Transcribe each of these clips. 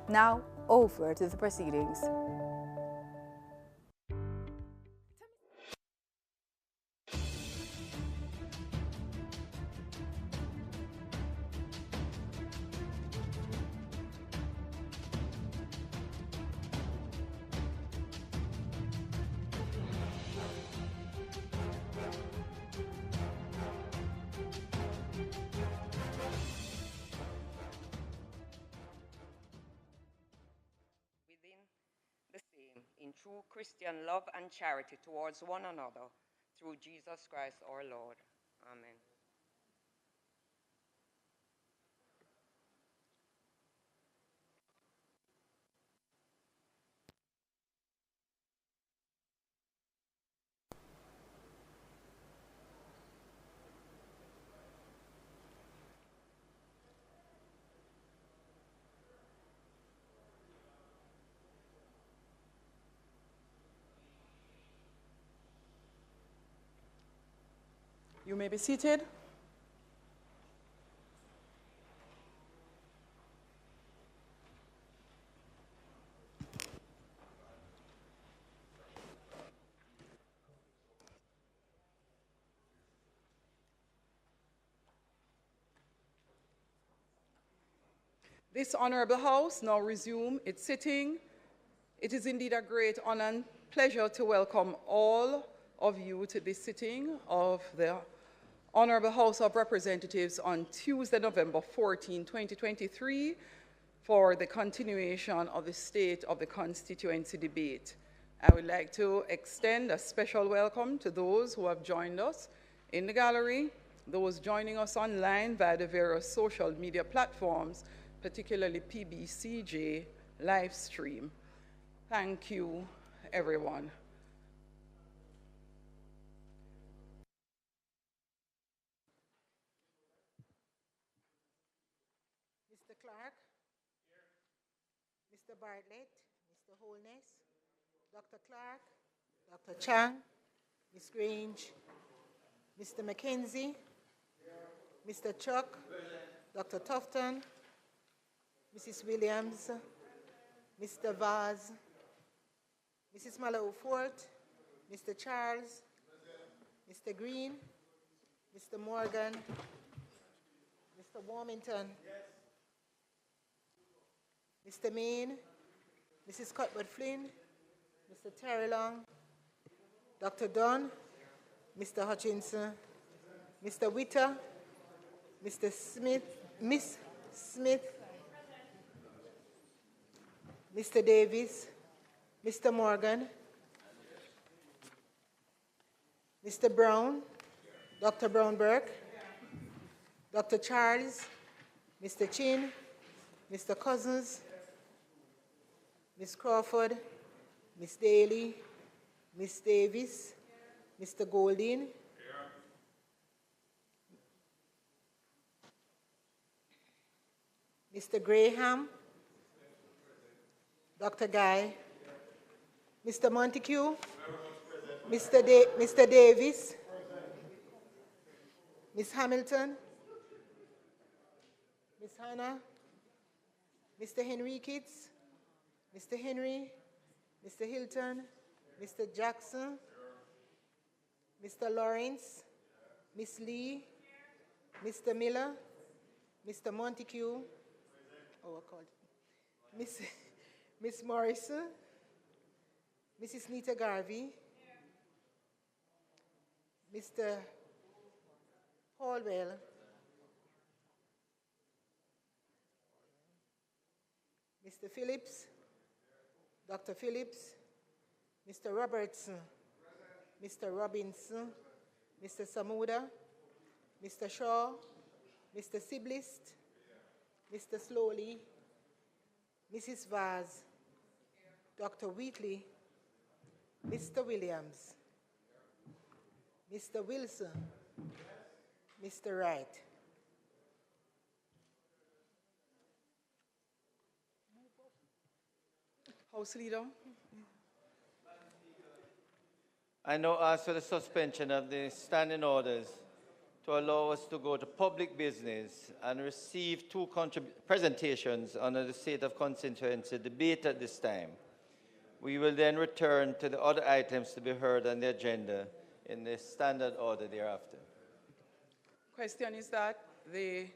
Now, over to the proceedings. In true Christian love and charity towards one another, through Jesus Christ our Lord. Amen. You may be seated. This honorable House now resume its sitting. It is indeed a great honor and pleasure to welcome all of you to this sitting of the Honorable House of Representatives on Tuesday, November 14, 2023, for the continuation of the State of the Constituency Debate. I would like to extend a special welcome to those who have joined us in the gallery, those joining us online via the various social media platforms, particularly PBCJ live stream. Thank you, everyone. Mr. Clark, Mr. Bartlett, Mr. Holness, Dr. Clark, Dr. Chang, Ms. Grange, Mr. McKenzie, Mr. Chuck, Dr. Tufton, Mrs. Williams, Mr. Vaz, Mrs. Mallow-Fort, Mr. Charles, Mr. Green, Mr. Morgan, Mr. Warmington, Mr. Main, Mrs. Cuthbert-Flynn, Mr. Terrelonge, Dr. Dunn, Mr. Hutchinson, Mr. Witter, Mr. Smith, Miss Smith, Mr. Davis, Mr. Morgan, Mr. Brown, Dr. Brown-Burke, Dr. Charles, Mr. Chin, Mr. Cousins, Ms. Crawford, Ms. Daly, Ms. Davis, Mr. Golding, Mr. Graham, Dr. Guy, Mr. Montague, Mr. Davis, Ms. Hamilton, Ms. Hannah, Mr. Henriquez, Mr. Henry, Mr. Hilton, Mr. Jackson, Mr. Lawrence, Ms. Lee, Mr. Miller, Mr. Montague, Ms. Morrison, Mrs. Nita Garvey, Mr. Paulwell, Mr. Phillips, Dr. Phillips, Mr. Robertson, Mr. Robinson, Mr. Samuda, Mr. Shaw, Mr. Siblist, Mr. Slowly, Mrs. Vaz, Dr. Wheatley, Mr. Williams, Mr. Wilson, Mr. Wright. House Leader. I now ask for the suspension of the standing orders to allow us to go to public business and receive two presentations on the state of constituency debate at this time. We will then return to the other items to be heard on the agenda in the standard order thereafter. Question is that the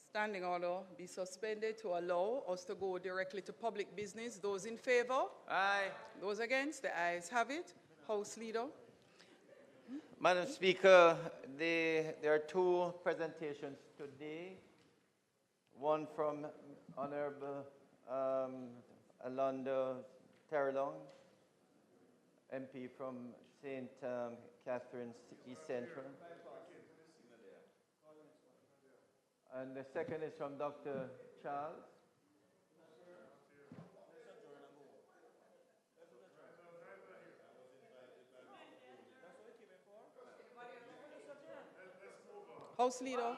standing order be suspended to allow us to go directly to public business. Those in favor? Aye. Those against? The ayes have it. House Leader. Madam Speaker, there are two presentations today. One from Honorable Alando Terrelonge, MP from St. Catherine's East Central. And the second is from Dr. Charles. House Leader.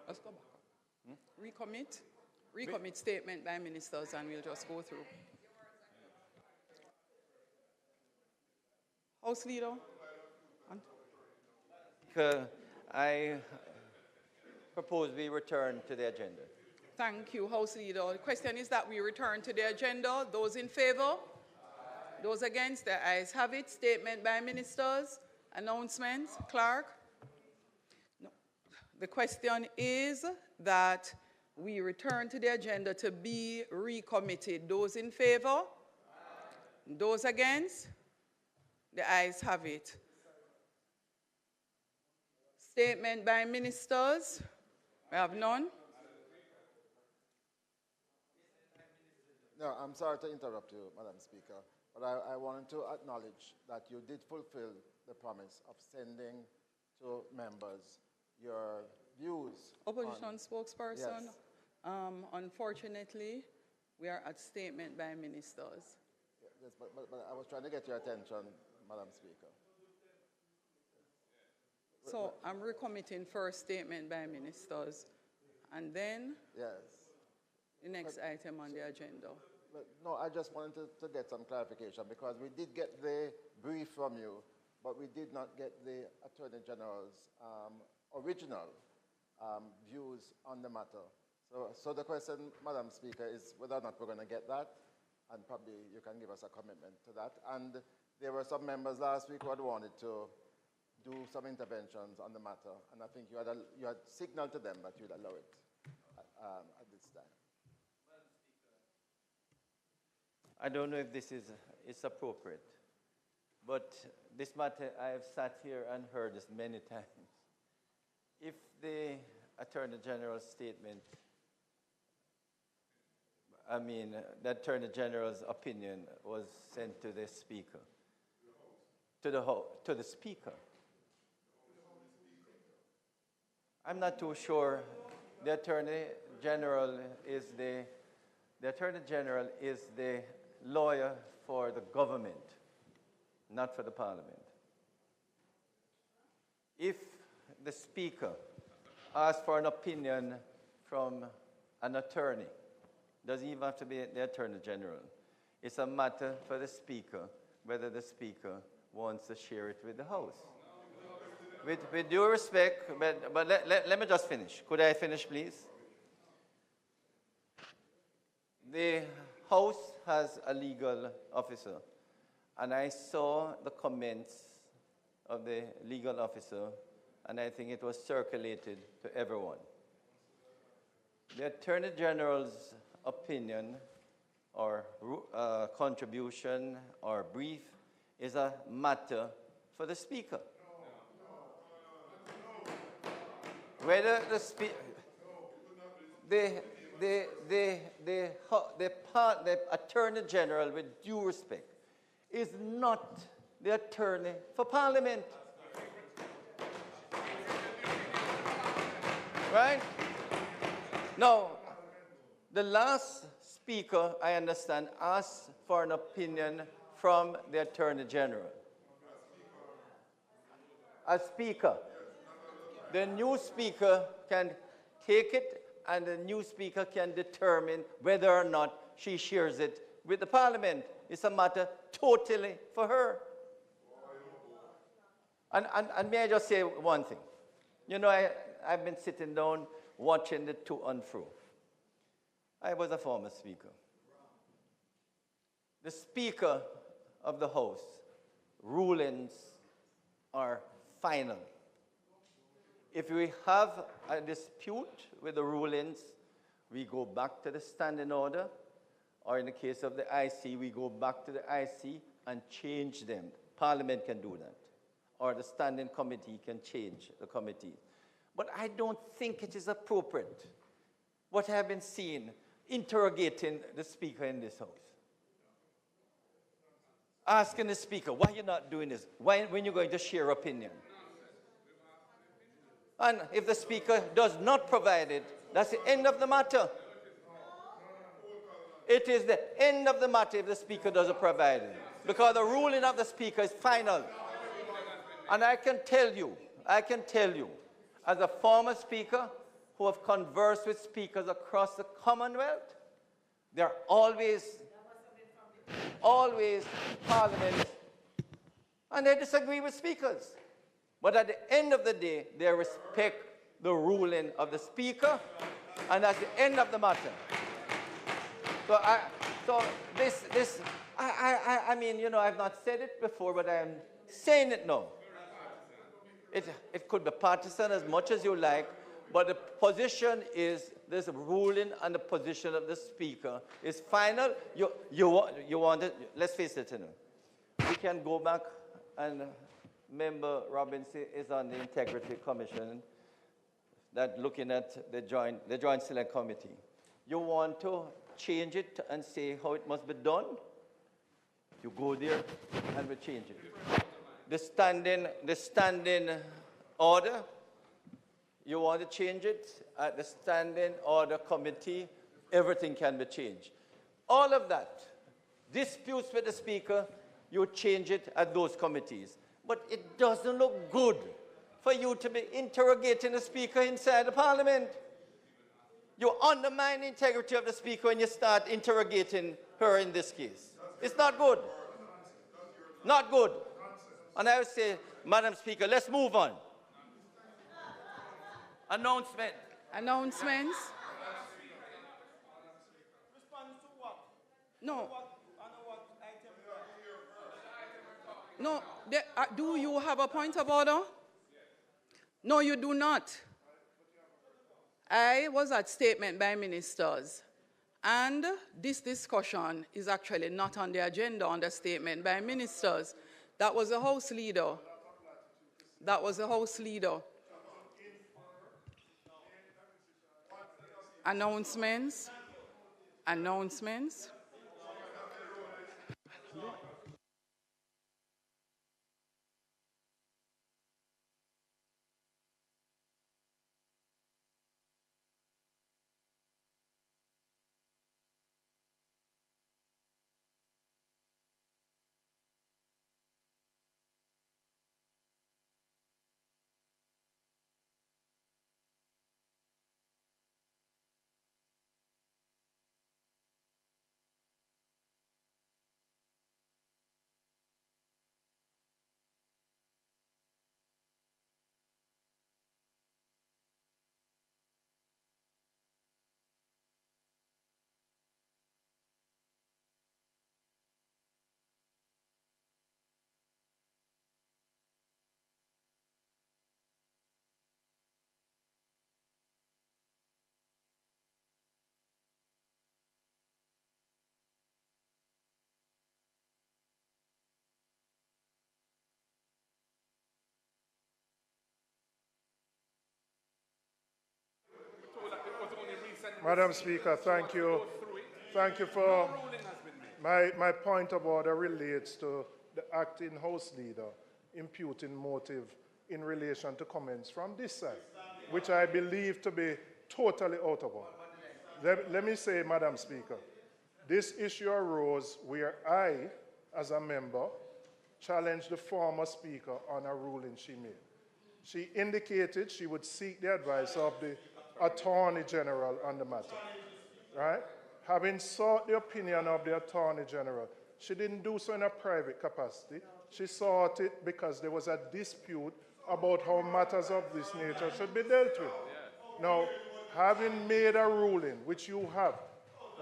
Let's go back. Recommit. Recommit statement by ministers and we'll just go through. House Leader. I propose we return to the agenda. Thank you, House Leader. The question is that we return to the agenda. Those in favor? Those against? The ayes have it. Statement by ministers. Announcements. Clerk. No. The question is that we return to the agenda to be recommitted. Those in favor? Those against? The ayes have it. Statement by ministers. We have none. No, I'm sorry to interrupt you, Madam Speaker, but I wanted to acknowledge that you did fulfill the promise of sending to members your views. Opposition spokesperson. Yes. Unfortunately, we are at statement by ministers. Yes, but I was trying to get your attention, Madam Speaker. So I'm recommitting first statement by ministers, and then Yes. the next item on the agenda. But no, I just wanted to get some clarification because we did get the brief from you, but we did not get the Attorney General's original views on the matter. So the question, Madam Speaker, is whether or not we're going to get that, and probably you can give us a commitment to that. And there were some members last week who had wanted to do some interventions on the matter, and I think you had signaled to them that you'd allow it at this time. I don't know if this is appropriate, but this matter, I have sat here and heard this many times. If the Attorney General's statement, the Attorney General's opinion was sent to the Speaker, to the Speaker. I'm not too sure. The Attorney General is the lawyer for the government, not for the Parliament. If the Speaker asks for an opinion from an attorney, doesn't even have to be the Attorney General. It's a matter for the Speaker, whether the Speaker wants to share it with the House. With due respect, but let me just finish. Could I finish, please? The House has a legal officer, and I saw the comments of the legal officer, and I think it was circulated to everyone. The Attorney General's opinion or contribution or brief is a matter for the Speaker. Whether the Attorney General, with due respect, is not the attorney for Parliament. Right? Now, the last speaker, I understand, asked for an opinion from the Attorney General. As Speaker, the new Speaker can take it, and the new Speaker can determine whether or not she shares it with the Parliament. It's a matter totally for her. And may I just say one thing? You know, I've been sitting down watching the to and fro. I was a former speaker. The Speaker of the House rulings are final. If we have a dispute with the rulings, we go back to the standing order, or in the case of the IC, we go back to the IC and change them. Parliament can do that, or the standing committee can change the committee. But I don't think it is appropriate, what I have been seeing, interrogating the Speaker in this House. Asking the Speaker, why are you not doing this? When you're going to share opinion? And if the Speaker does not provide it, that's the end of the matter. It is the end of the matter if the Speaker doesn't provide it. Because the ruling of the Speaker is final. And I can tell you, as a former Speaker who have conversed with speakers across the Commonwealth, they're always Parliament, and they disagree with speakers. But at the end of the day, they respect the ruling of the Speaker, and that's the end of the matter. I mean, you know, I've not said it before, but I am saying it now. It could be partisan as much as you like, but the position is, this ruling and the position of the Speaker is final. You want it, let's face it, you know. We can go back, and Member Robinson is on the Integrity Commission that looking at the Joint Select Committee. You want to change it and say how it must be done? You go there and we change it. The standing order, you want to change it at the standing order committee, everything can be changed. All of that, disputes with the Speaker, you change it at those committees. But it doesn't look good for you to be interrogating the Speaker inside the Parliament. You undermine the integrity of the Speaker when you start interrogating her in this case. It's not good. Not good. And I would say, Madam Speaker, let's move on. Announcement. Announcements? No. No. Do you have a point of order? No, you do not. I was at statement by ministers, and this discussion is actually not on the agenda under statement by ministers. That was a House leader. That was a House leader. Announcements. Announcements. Madam Speaker, thank you. Thank you for my point of order relates to the acting House leader imputing motive in relation to comments from this side, which I believe to be totally out of order. Let me say, Madam Speaker, this issue arose where I, as a member, challenged the former Speaker on a ruling she made. She indicated she would seek the advice of the Attorney General on the matter, right? Having sought the opinion of the Attorney General, she didn't do so in a private capacity. she sought it because there was a dispute about how matters of this nature should be dealt with. Now, having made a ruling, which you have,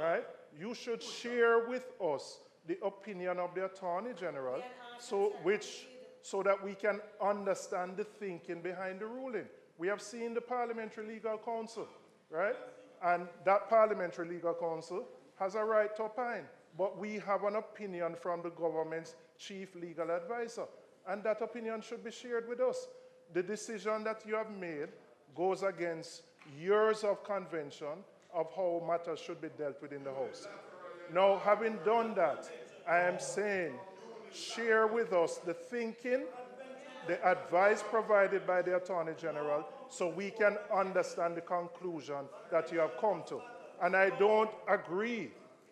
right, you should share with us the opinion of the Attorney General so that we can understand the thinking behind the ruling. We have seen the Parliamentary Legal Counsel, right? And that Parliamentary Legal Counsel has a right to opine, but we have an opinion from the government's chief legal advisor, and that opinion should be shared with us. The decision that you have made goes against years of convention of how matters should be dealt with in the House. Now, having done that, I am saying, share with us the thinking, the advice provided by the Attorney General, so we can understand the conclusion that you have come to. And I don't agree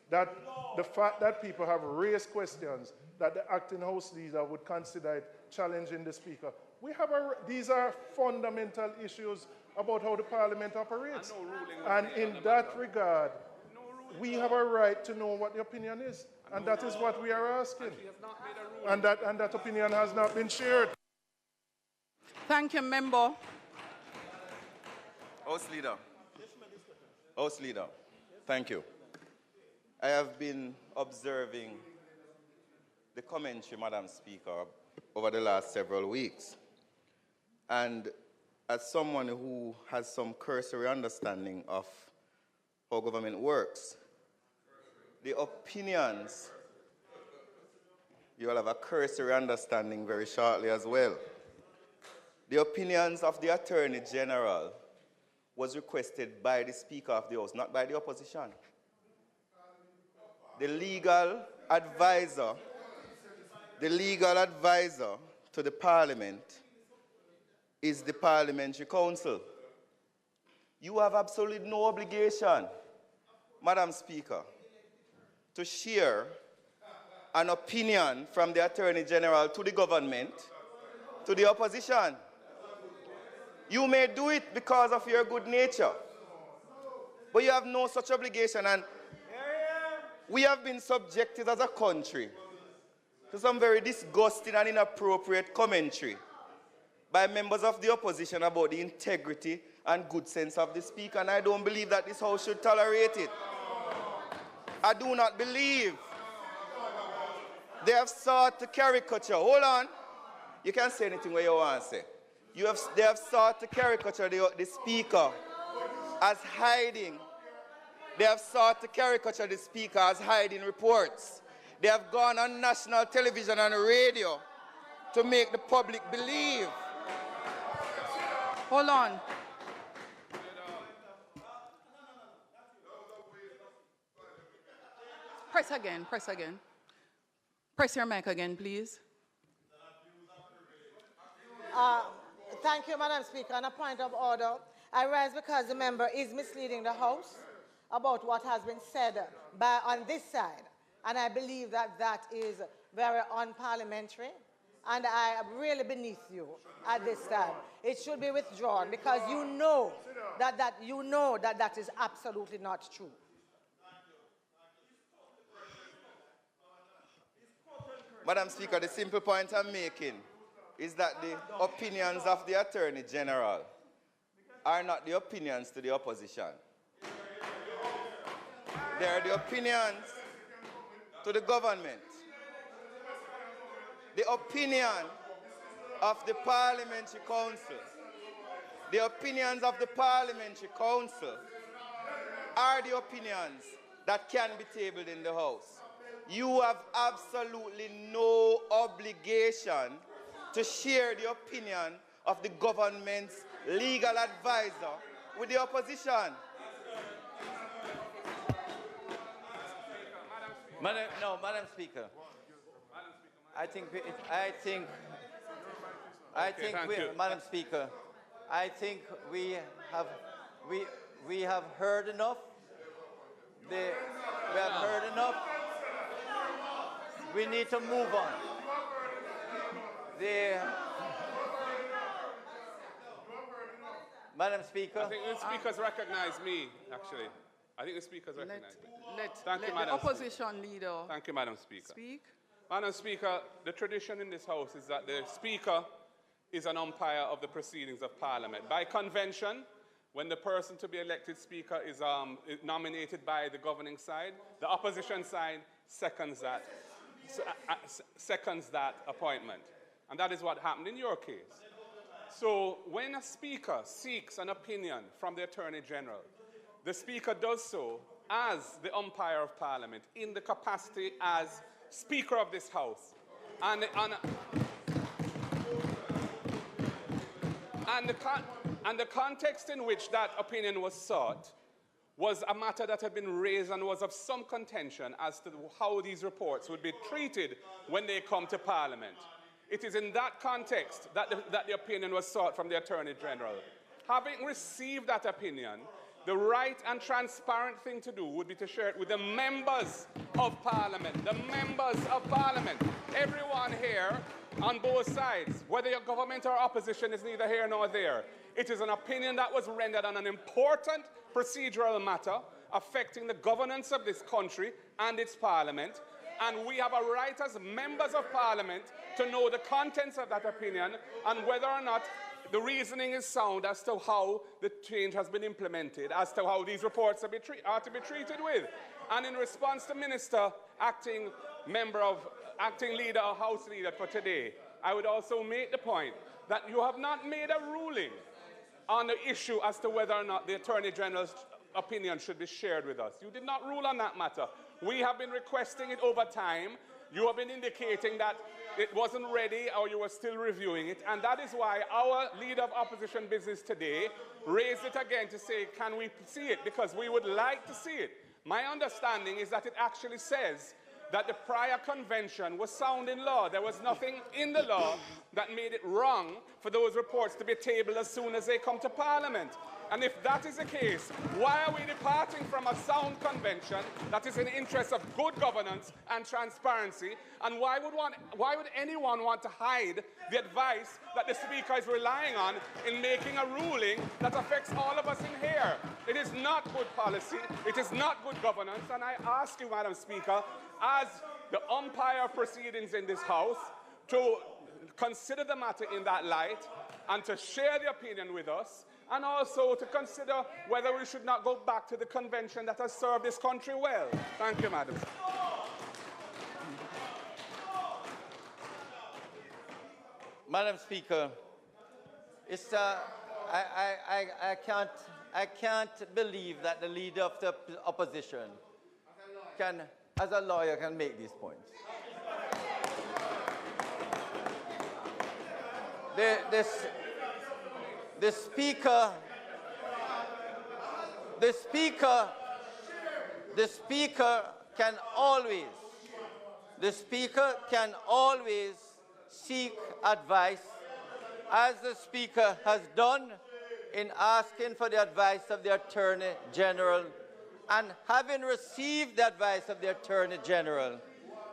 that the fact that people have raised questions that the acting House leader would consider it challenging the Speaker. These are fundamental issues about how the Parliament operates. And in that regard, we have a right to know what the opinion is. And that is what we are asking. And that opinion has not been shared. Thank you, Member. House Leader. House Leader. Thank you. I have been observing the commentary, Madam Speaker, over the last several weeks. And as someone who has some cursory understanding of how government works, the opinions, you will have a cursory understanding very shortly as well. The opinions of the Attorney General was requested by the Speaker of the House, not by the opposition. The legal advisor to the Parliament is the Parliamentary Council. You have absolutely no obligation, Madam Speaker, to share an opinion from the Attorney General to the government, to the opposition. You may do it because of your good nature, but you have no such obligation. And we have been subjected as a country to some very disgusting and inappropriate commentary by members of the opposition about the integrity and good sense of the Speaker, and I don't believe that this House should tolerate it. I do not believe they have sought to caricature. Hold on. You can say anything where you want to say. They have sought to caricature the Speaker as hiding. They have sought to caricature the Speaker as hiding reports. They have gone on national television and radio to make the public believe. Hold on. Press again, press again. Press your mic again, please. Thank you, Madam Speaker. On a point of order, I rise because the member is misleading the House about what has been said on this side. And I believe that that is very unparliamentary. And I am really beneath you at this time. It should be withdrawn because you know that is absolutely not true. Madam Speaker, the simple point I'm making is that the opinions of the Attorney General are not the opinions to the opposition. They are the opinions to the government. The opinion of the Parliamentary Council, the opinions of the Parliamentary Council are the opinions that can be tabled in the House. You have absolutely no obligation to share the opinion of the government's legal advisor with the opposition. Madam Speaker. Madam Speaker, I think we have heard enough. We have heard enough. We need to move on. Madam Speaker. I think the speakers recognize me, actually. I think the speakers recognize me. Let the opposition leader Thank you, Madam Speaker. speak. Madam Speaker, the tradition in this House is that the Speaker is an umpire of the proceedings of Parliament. By convention, when the person to be elected Speaker is nominated by the governing side, the opposition side seconds that appointment. And that is what happened in your case. So when a Speaker seeks an opinion from the Attorney General, the Speaker does so as the umpire of Parliament in the capacity as Speaker of this House. And the context in which that opinion was sought was a matter that had been raised and was of some contention as to how these reports would be treated when they come to Parliament. It is in that context that the opinion was sought from the Attorney General. Having received that opinion, the right and transparent thing to do would be to share it with the members of Parliament. The members of Parliament. Everyone here on both sides, whether you're government or opposition, is neither here nor there. It is an opinion that was rendered on an important procedural matter affecting the governance of this country and its Parliament. And we have a right as members of Parliament to know the contents of that opinion and whether or not the reasoning is sound as to how the change has been implemented, as to how these reports are to be treated with. And in response to Minister, acting leader or House leader for today, I would also make the point that you have not made a ruling on the issue as to whether or not the Attorney General's opinion should be shared with us. You did not rule on that matter. We have been requesting it over time. You have been indicating that it wasn't ready or you were still reviewing it, and that is why our leader of opposition business today raised it again to say, can we see it? Because we would like to see it. My understanding is that it actually says that the prior convention was sound in law. There was nothing in the law that made it wrong for those reports to be tabled as soon as they come to Parliament. And if that is the case, why are we departing from a sound convention that is in the interest of good governance and transparency? And why would anyone want to hide the advice that the Speaker is relying on in making a ruling that affects all of us in here? It is not good policy. It is not good governance. And I ask you, Madam Speaker, as the umpire of proceedings in this House, to consider the matter in that light and to share the opinion with us, and also to consider whether we should not go back to the convention that has served this country well. Thank you, Madam. Madam Speaker, it's, I can't believe that the leader of the opposition can, as a lawyer, can make these points. The speaker can always seek advice, as the Speaker has done in asking for the advice of the Attorney General, and having received the advice of the Attorney General,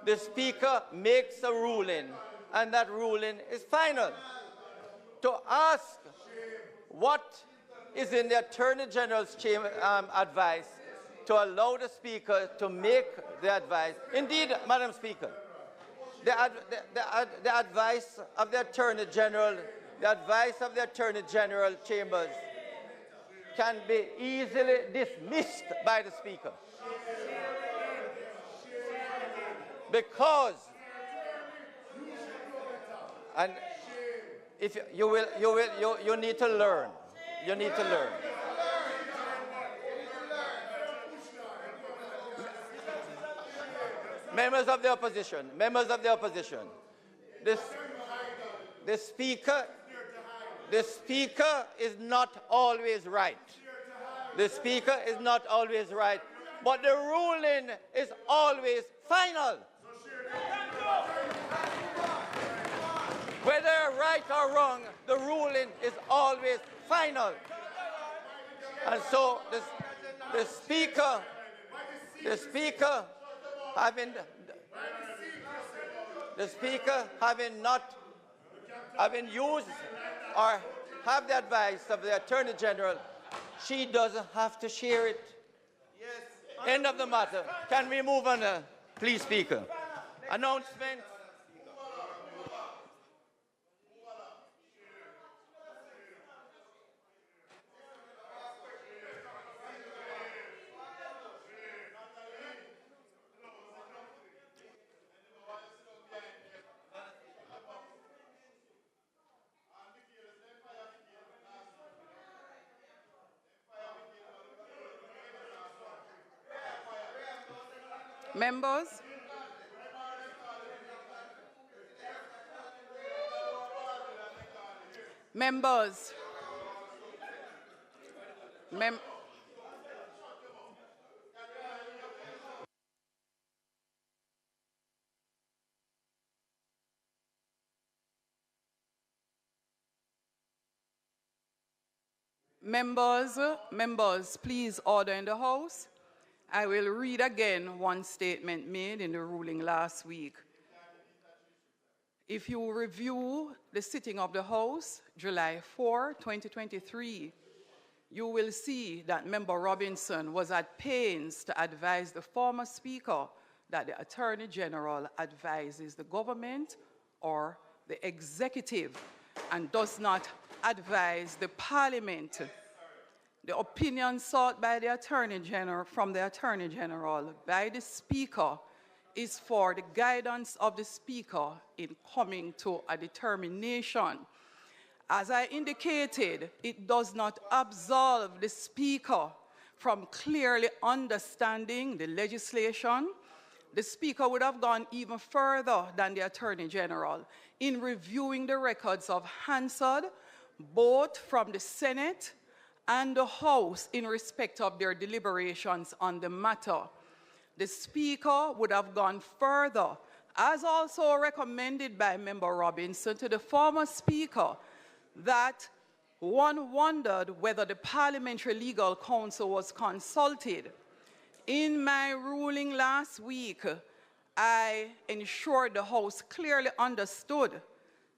the Speaker makes a ruling, and that ruling is final. To ask what is in the Attorney General's advice to allow the Speaker to make the advice. Indeed, Madam Speaker, the advice of the Attorney General, the advice of the Attorney General chambers can be easily dismissed by the Speaker. Because, and if you need to learn. You need to learn. Members of the opposition, the Speaker is not always right. The Speaker is not always right, but the ruling is always final. Whether right or wrong, the ruling is always final. And so the Speaker having used or have the advice of the Attorney General, she doesn't have to share it. Yes. End of the matter. Can we move on, please, Speaker? Announcement. Members? Members? Members, please order in the House. I will read again one statement made in the ruling last week. If you review the sitting of the House, July 4, 2023, you will see that Member Robinson was at pains to advise the former Speaker that the Attorney General advises the government or the executive and does not advise the Parliament. The opinion sought by the Attorney General, from the Attorney General by the Speaker is for the guidance of the Speaker in coming to a determination. As I indicated, it does not absolve the Speaker from clearly understanding the legislation. The Speaker would have gone even further than the Attorney General in reviewing the records of Hansard, both from the Senate and the House in respect of their deliberations on the matter. The Speaker would have gone further, as also recommended by Member Robinson to the former Speaker, that one wondered whether the Parliamentary Legal Counsel was consulted. In my ruling last week, I ensured the House clearly understood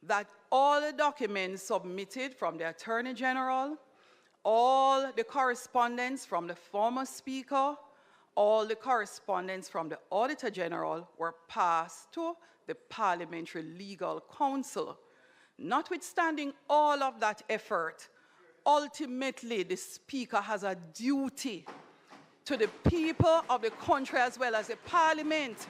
that all the documents submitted from the Attorney General, all the correspondence from the former Speaker, all the correspondence from the Auditor General were passed to the Parliamentary Legal Counsel. Notwithstanding all of that effort, ultimately the Speaker has a duty to the people of the country as well as the Parliament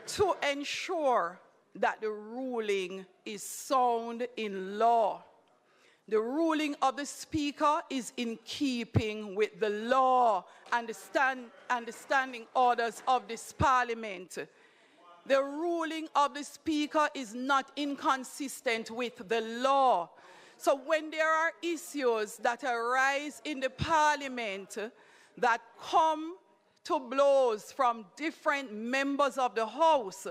to ensure that the ruling is sound in law. The ruling of the Speaker is in keeping with the law and the standing orders of this Parliament. The ruling of the Speaker is not inconsistent with the law. So when there are issues that arise in the Parliament that come to blows from different members of the House,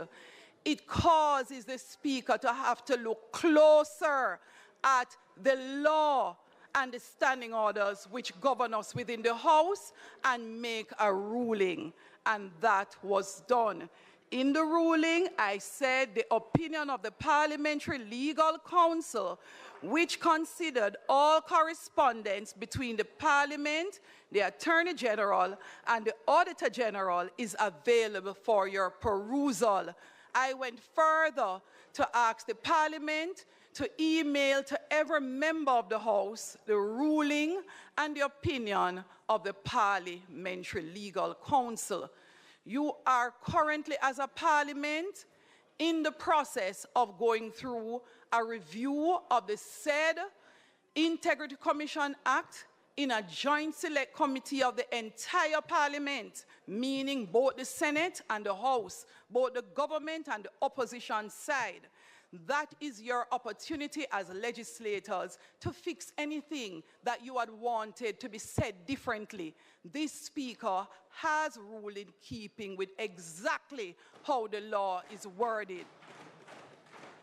it causes the Speaker to have to look closer at the law and the standing orders which govern us within the House and make a ruling. And that was done. In the ruling, I said the opinion of the Parliamentary Legal Counsel, which considered all correspondence between the Parliament, the Attorney General, and the Auditor General, is available for your perusal. I went further to ask the Parliament to email to every member of the House the ruling and the opinion of the Parliamentary Legal Counsel. You are currently, as a Parliament, in the process of going through a review of the said Integrity Commission Act in a joint select committee of the entire Parliament, meaning both the Senate and the House, both the government and the opposition side. That is your opportunity as legislators to fix anything that you had wanted to be said differently. This Speaker has ruled in keeping with exactly how the law is worded.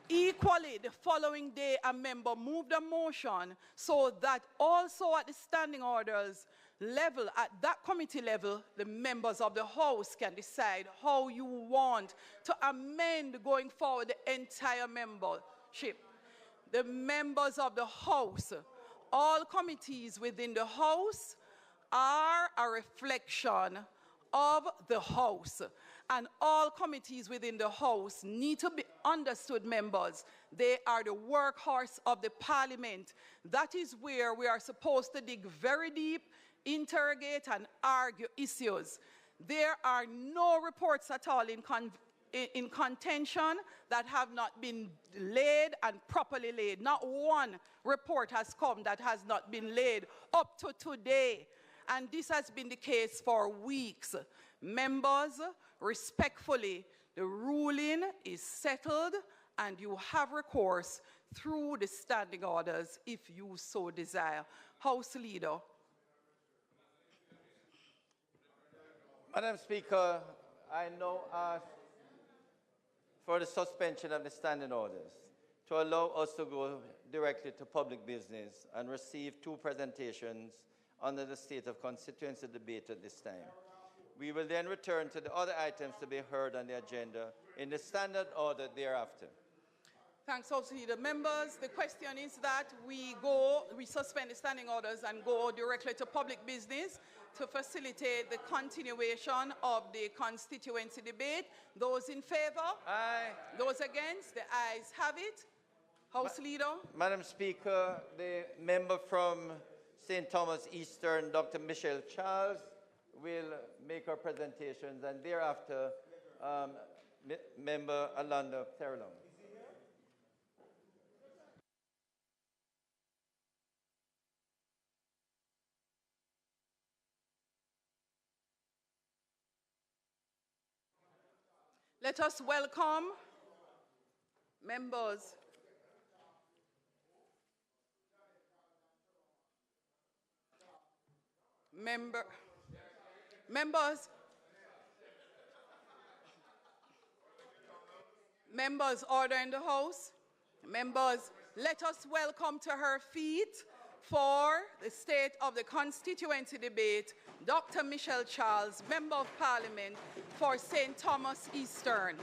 Equally, the following day, a member moved a motion so that also at the standing orders level, at that committee level, the members of the House can decide how you want to amend going forward the entire membership. The members of the House, all committees within the House are a reflection of the House. And all committees within the House need to be understood, members. They are the workhorse of the Parliament. That is where we are supposed to dig very deep, interrogate and argue issues. There are no reports at all in contention that have not been laid and properly laid. Not one report has come that has not been laid up to today. And this has been the case for weeks. Members, respectfully, the ruling is settled and you have recourse through the standing orders if you so desire. House Leader. Madam Speaker, I now ask for the suspension of the standing orders to allow us to go directly to public business and receive 2 presentations under the state of constituency debate at this time. We will then return to the other items to be heard on the agenda in the standard order thereafter. Thanks, House Leader. Members, the question is that we suspend the standing orders and go directly to public business to facilitate the continuation of the constituency debate. Those in favor? Aye. Those against? The ayes have it. House Leader. Madam Speaker, the member from St. Thomas Eastern, Dr. Michelle Charles, will make her presentations, and thereafter, Member Alando, Terrelonge. Let us welcome members. Members, order in the House. Members, let us welcome to her feet for the State of the Constituency Debate, Dr. Michelle Charles, Member of Parliament for St. Thomas Eastern.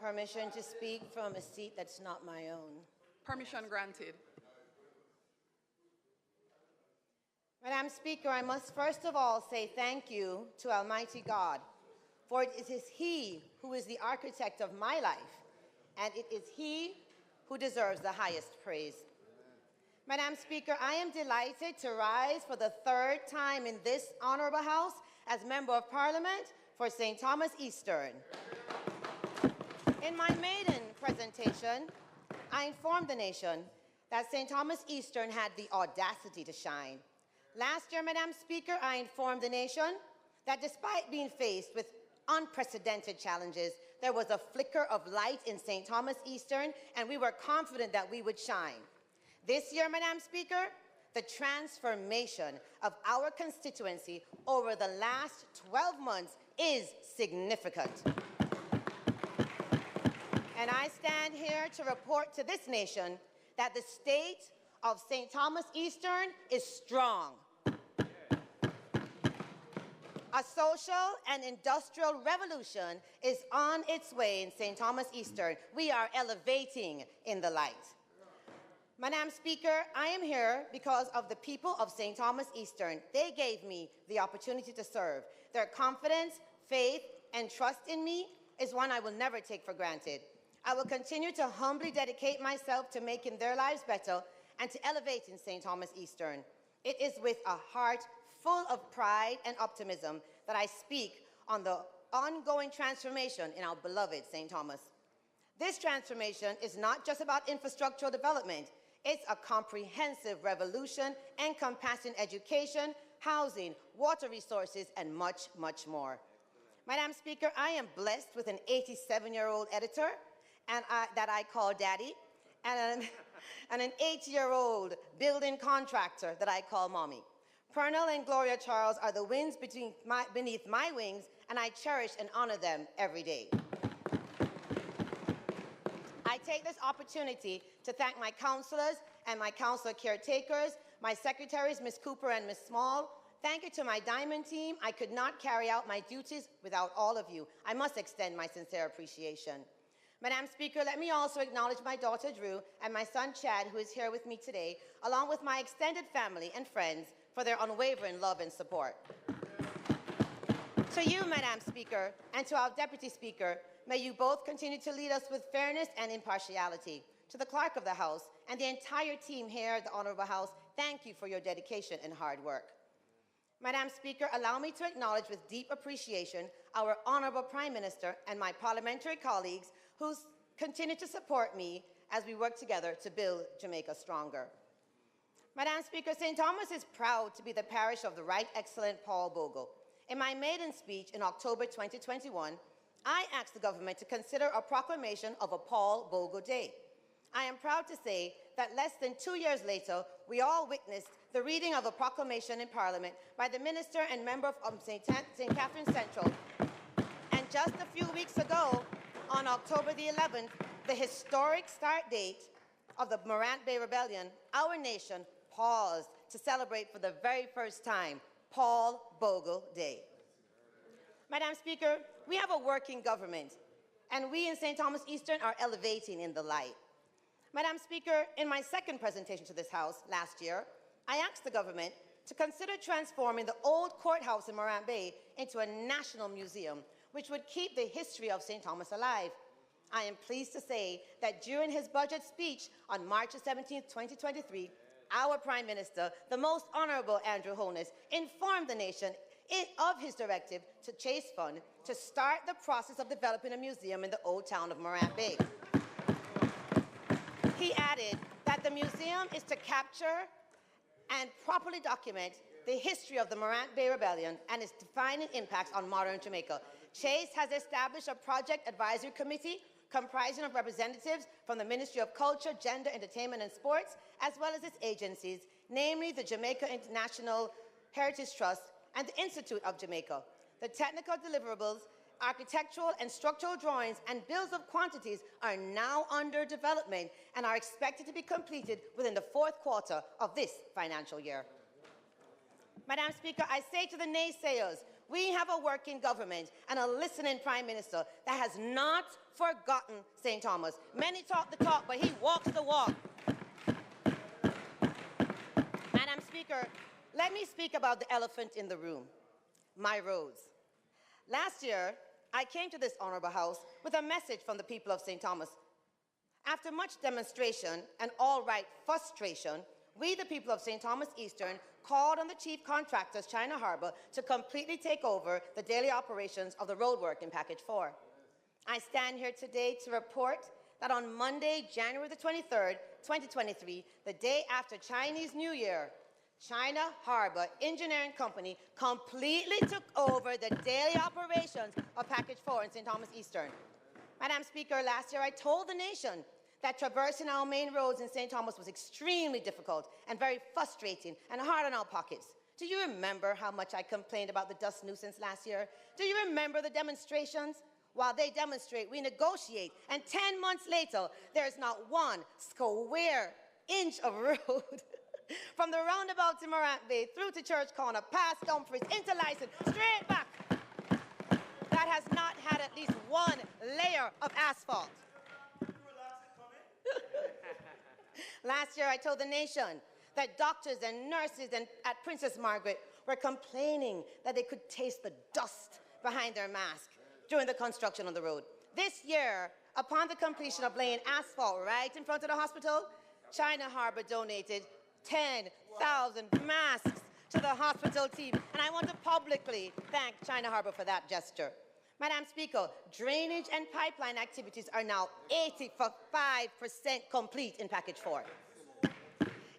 Permission to speak from a seat that's not my own. Permission granted. Madam Speaker, I must first of all say thank you to Almighty God, for it is He who is the architect of my life, and it is He who deserves the highest praise. Madam Speaker, I am delighted to rise for the 3rd time in this honorable House as Member of Parliament for St. Thomas Eastern. In my maiden presentation, I informed the nation that St. Thomas Eastern had the audacity to shine. Last year, Madam Speaker, I informed the nation that despite being faced with unprecedented challenges, there was a flicker of light in St. Thomas Eastern, and we were confident that we would shine. This year, Madam Speaker, the transformation of our constituency over the last 12 months is significant. And I stand here to report to this nation that the state of St. Thomas Eastern is strong. A social and industrial revolution is on its way in St. Thomas Eastern. We are elevating in the light. Madam Speaker, I am here because of the people of St. Thomas Eastern. They gave me the opportunity to serve. Their confidence, faith, and trust in me is one I will never take for granted. I will continue to humbly dedicate myself to making their lives better and to elevating St. Thomas Eastern. It is with a heart full of pride and optimism that I speak on the ongoing transformation in our beloved St. Thomas. This transformation is not just about infrastructural development. It's a comprehensive revolution encompassing education, housing, water resources, and much, much more. Madam Speaker, I am blessed with an 87-year-old editor that I call Daddy, and an 8-year-old building contractor that I call Mommy. Pernell and Gloria Charles are the winds beneath my wings, and I cherish and honor them every day. I take this opportunity to thank my councillors and my councillor caretakers, my secretaries, Ms. Cooper and Ms. Small. Thank you to my Diamond team. I could not carry out my duties without all of you. I must extend my sincere appreciation. Madam Speaker, let me also acknowledge my daughter Drew and my son Chad, who is here with me today, along with my extended family and friends, for their unwavering love and support. To you, Madam Speaker, and to our Deputy Speaker, may you both continue to lead us with fairness and impartiality. To the Clerk of the House and the entire team here at the Honourable House, thank you for your dedication and hard work. Madam Speaker, allow me to acknowledge with deep appreciation our Honourable Prime Minister and my parliamentary colleagues who continue to support me as we work together to build Jamaica stronger. Madam Speaker, St. Thomas is proud to be the parish of the Right Excellent Paul Bogle. In my maiden speech in October 2021, I asked the government to consider a proclamation of a Paul Bogle Day. I am proud to say that less than 2 years later, we all witnessed the reading of a proclamation in Parliament by the Minister and member of St. Catherine Central. And just a few weeks ago, on October the 11th, the historic start date of the Morant Bay Rebellion, our nation paused to celebrate for the very first time Paul Bogle Day. Madam Speaker, we have a working government, and we in St. Thomas Eastern are elevating in the light. Madam Speaker, in my second presentation to this House last year, I asked the government to consider transforming the old courthouse in Morant Bay into a national museum, which would keep the history of St. Thomas alive. I am pleased to say that during his budget speech on March 17, 2023, our Prime Minister, the Most Honourable Andrew Holness, informed the nation of his directive to Chase Fund to start the process of developing a museum in the old town of Morant Bay. He added that the museum is to capture and properly document the history of the Morant Bay Rebellion and its defining impacts on modern Jamaica. Chase has established a project advisory committee comprising of representatives from the Ministry of Culture, Gender, Entertainment and Sports, as well as its agencies, namely the Jamaica International Heritage Trust and the Institute of Jamaica. The technical deliverables, architectural and structural drawings, and bills of quantities are now under development and are expected to be completed within the fourth quarter of this financial year. Madam Speaker, I say to the naysayers, we have a working government and a listening Prime Minister that has not forgotten St. Thomas. Many talk the talk, but he walks the walk. Madam Speaker, let me speak about the elephant in the room, my roads. Last year, I came to this Honourable House with a message from the people of St. Thomas. After much demonstration and all-right frustration, we, the people of St. Thomas Eastern, called on the chief contractors, China Harbour, to completely take over the daily operations of the roadwork in Package 4. I stand here today to report that on Monday, January the 23rd, 2023, the day after Chinese New Year, China Harbour Engineering Company completely took over the daily operations of Package 4 in St. Thomas Eastern. Madam Speaker, last year I told the nation that traversing our main roads in St. Thomas was extremely difficult and very frustrating and hard on our pockets. Do you remember how much I complained about the dust nuisance last year? Do you remember the demonstrations? While they demonstrate, we negotiate, and 10 months later, there is not one square inch of road from the roundabout to Morant Bay, through to Church Corner, past Dumfries, into Lyson, straight back, that has not had at least one layer of asphalt. Last year, I told the nation that doctors and nurses at Princess Margaret were complaining that they could taste the dust behind their mask during the construction of the road. This year, upon the completion of laying asphalt right in front of the hospital, China Harbour donated 10,000 masks to the hospital team, and I want to publicly thank China Harbour for that gesture. Madam Speaker, drainage and pipeline activities are now 85% complete in Package 4.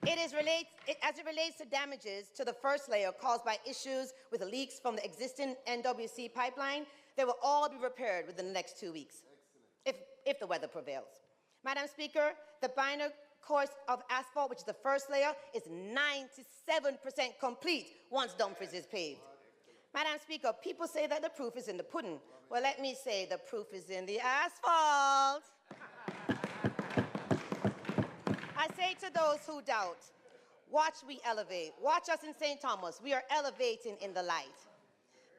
As it relates to damages to the first layer caused by issues with leaks from the existing NWC pipeline, they will all be repaired within the next 2 weeks, if the weather prevails. Madam Speaker, the binder course of asphalt, which is the first layer, is 97% complete once Dumfries is paved. Madam Speaker, people say that the proof is in the pudding. Well, let me say the proof is in the asphalt. I say to those who doubt, watch we elevate. Watch us in St. Thomas. We are elevating in the light.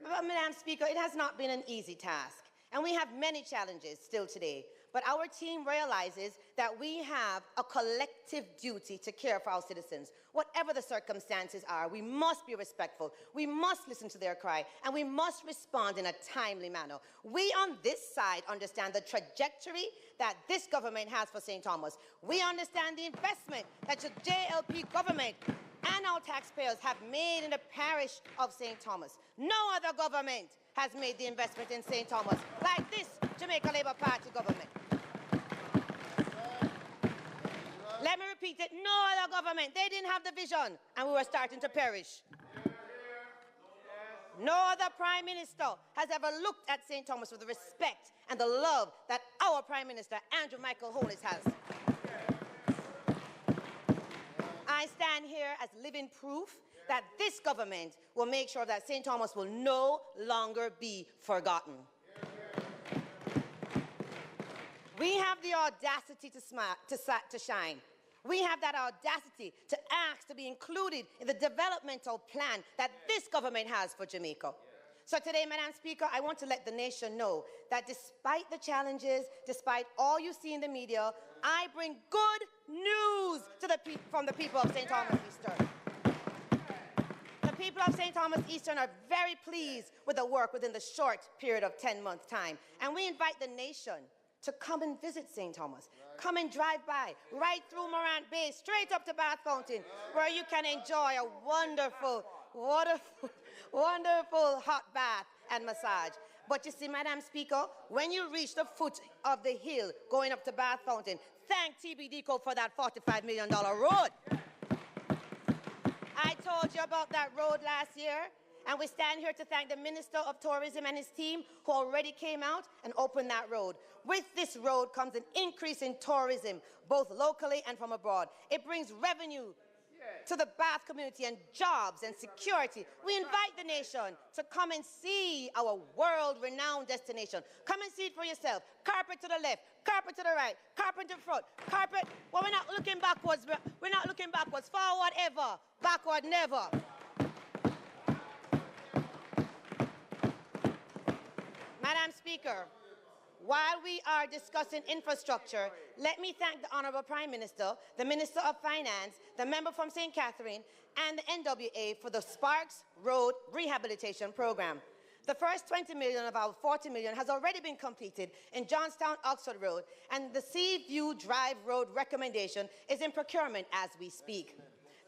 But, Madam Speaker, it has not been an easy task, and we have many challenges still today. but our team realizes that we have a collective duty to care for our citizens. Whatever the circumstances are, we must be respectful, we must listen to their cry, and we must respond in a timely manner. We on this side understand the trajectory that this government has for St. Thomas. We understand the investment that the JLP government and our taxpayers have made in the parish of St. Thomas. No other government has made the investment in St. Thomas like this Jamaica Labour Party government. Let me repeat it, no other government, they didn't have the vision, and we were starting to perish. No other Prime Minister has ever looked at St. Thomas with the respect and the love that our Prime Minister, Andrew Michael Horace, has. I stand here as living proof that this government will make sure that St. Thomas will no longer be forgotten. We have the audacity to shine. We have that audacity to ask to be included in the developmental plan that this government has for Jamaica. So today, Madam Speaker, I want to let the nation know that despite the challenges, despite all you see in the media, I bring good news to from the people of St. Thomas Eastern. The people of St. Thomas Eastern are very pleased with the work within the short period of 10 months' time. And we invite the nation to come and visit St. Thomas. Come and drive by, right through Morant Bay, straight up to Bath Fountain, where you can enjoy a wonderful, wonderful hot bath and massage. But you see, Madam Speaker, when you reach the foot of the hill going up to Bath Fountain, thank TBDCO for that $45 million road. I told you about that road last year, and we stand here to thank the Minister of Tourism and his team who already came out and opened that road. With this road comes an increase in tourism, both locally and from abroad. It brings revenue to the Bath community and jobs and security. We invite the nation to come and see our world-renowned destination. Come and see it for yourself. Carpet to the left, carpet to the right, carpet to the front, carpet. Well, we're not looking backwards. We're not looking backwards. Forward ever, backward never. Madam Speaker, while we are discussing infrastructure, let me thank the Honourable Prime Minister, the Minister of Finance, the member from St. Catherine, and the NWA for the Sparks Road Rehabilitation Program. The first 20 million of our 40 million has already been completed in Johnstown-Oxford Road, and the Seaview Drive Road recommendation is in procurement as we speak.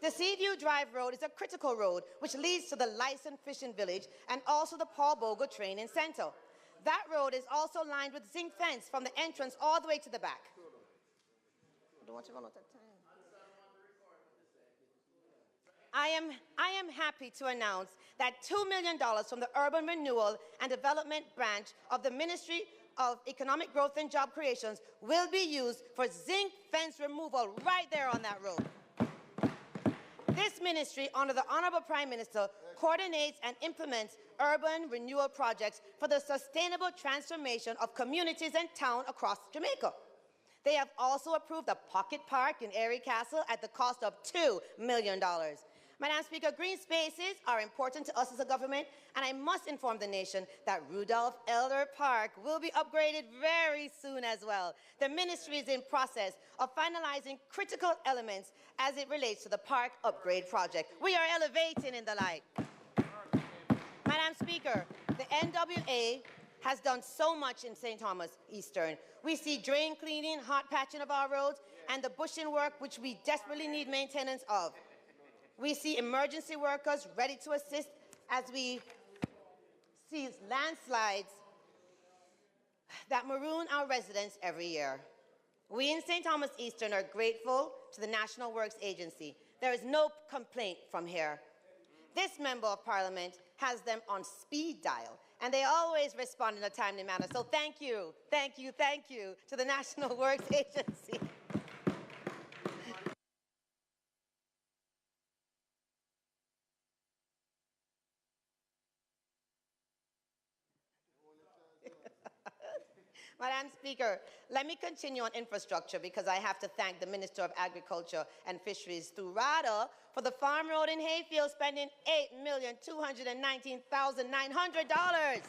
The Seaview Drive Road is a critical road which leads to the licensed fishing village and also the Paul Bogle Training Centre. That road is also lined with zinc fence from the entrance all the way to the back. I don't want to run out of time. I am happy to announce that $2 million from the Urban Renewal and Development branch of the Ministry of Economic Growth and Job Creations will be used for zinc fence removal right there on that road. This ministry, under the Honourable Prime Minister, coordinates and implements urban renewal projects for the sustainable transformation of communities and towns across Jamaica. They have also approved a pocket park in Erie Castle at the cost of $2 million. Madam Speaker, green spaces are important to us as a government, and I must inform the nation that Rudolph Elder Park will be upgraded very soon as well. The ministry is in process of finalizing critical elements as it relates to the park upgrade project. We are elevating in the light. Madam Speaker, the NWA has done so much in St. Thomas Eastern. We see drain cleaning, hot patching of our roads, and the bushing work which we desperately need maintenance of. We see emergency workers ready to assist as we see landslides that maroon our residents every year. We in St. Thomas Eastern are grateful to the National Works Agency. There is no complaint from here. This Member of Parliament has them on speed dial, and they always respond in a timely manner. So thank you to the National Works Agency. Madam Speaker, let me continue on infrastructure because I have to thank the Minister of Agriculture and Fisheries, through RADA, for the farm road in Hayfield spending $8,219,900.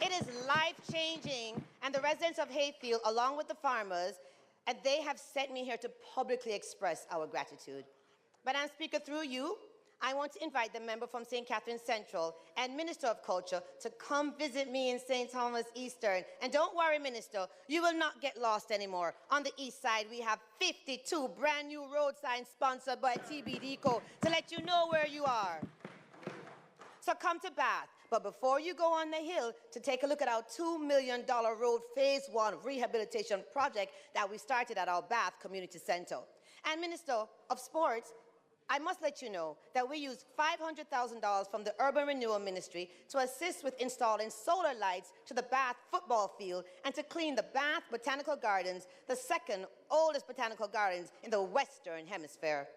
It is life-changing, and the residents of Hayfield, along with the farmers, and they have sent me here to publicly express our gratitude. Madam Speaker, through you, I want to invite the member from St. Catharines Central and Minister of Culture to come visit me in St. Thomas Eastern. And don't worry, Minister, you will not get lost anymore. On the east side, we have 52 brand new road signs sponsored by TBDCO to let you know where you are. So come to Bath. But before you go on the hill to take a look at our $2 million road phase 1 rehabilitation project that we started at our Bath Community Center. And Minister of Sports, I must let you know that we used $500,000 from the Urban Renewal Ministry to assist with installing solar lights to the Bath football field and to clean the Bath Botanical Gardens, the second oldest botanical gardens in the Western Hemisphere.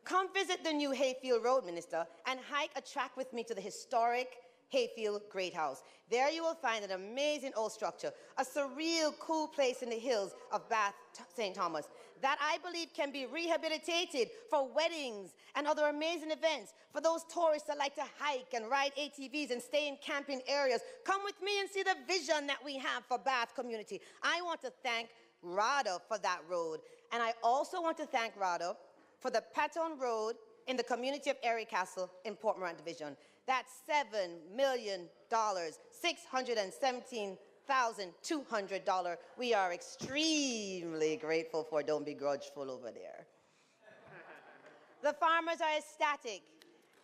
Come visit the new Hayfield Road, Minister, and hike a track with me to the historic Hayfield Great House. There you will find an amazing old structure, a surreal, cool place in the hills of Bath, St. Thomas, that I believe can be rehabilitated for weddings and other amazing events, for those tourists that like to hike and ride ATVs and stay in camping areas. Come with me and see the vision that we have for Bath community. I want to thank RADA for that road, and I also want to thank RADA for the Patton Road in the community of Erie Castle in Port Morant Division. That's $7,617,200. We are extremely grateful for. Don't be grudgeful over there. The farmers are ecstatic,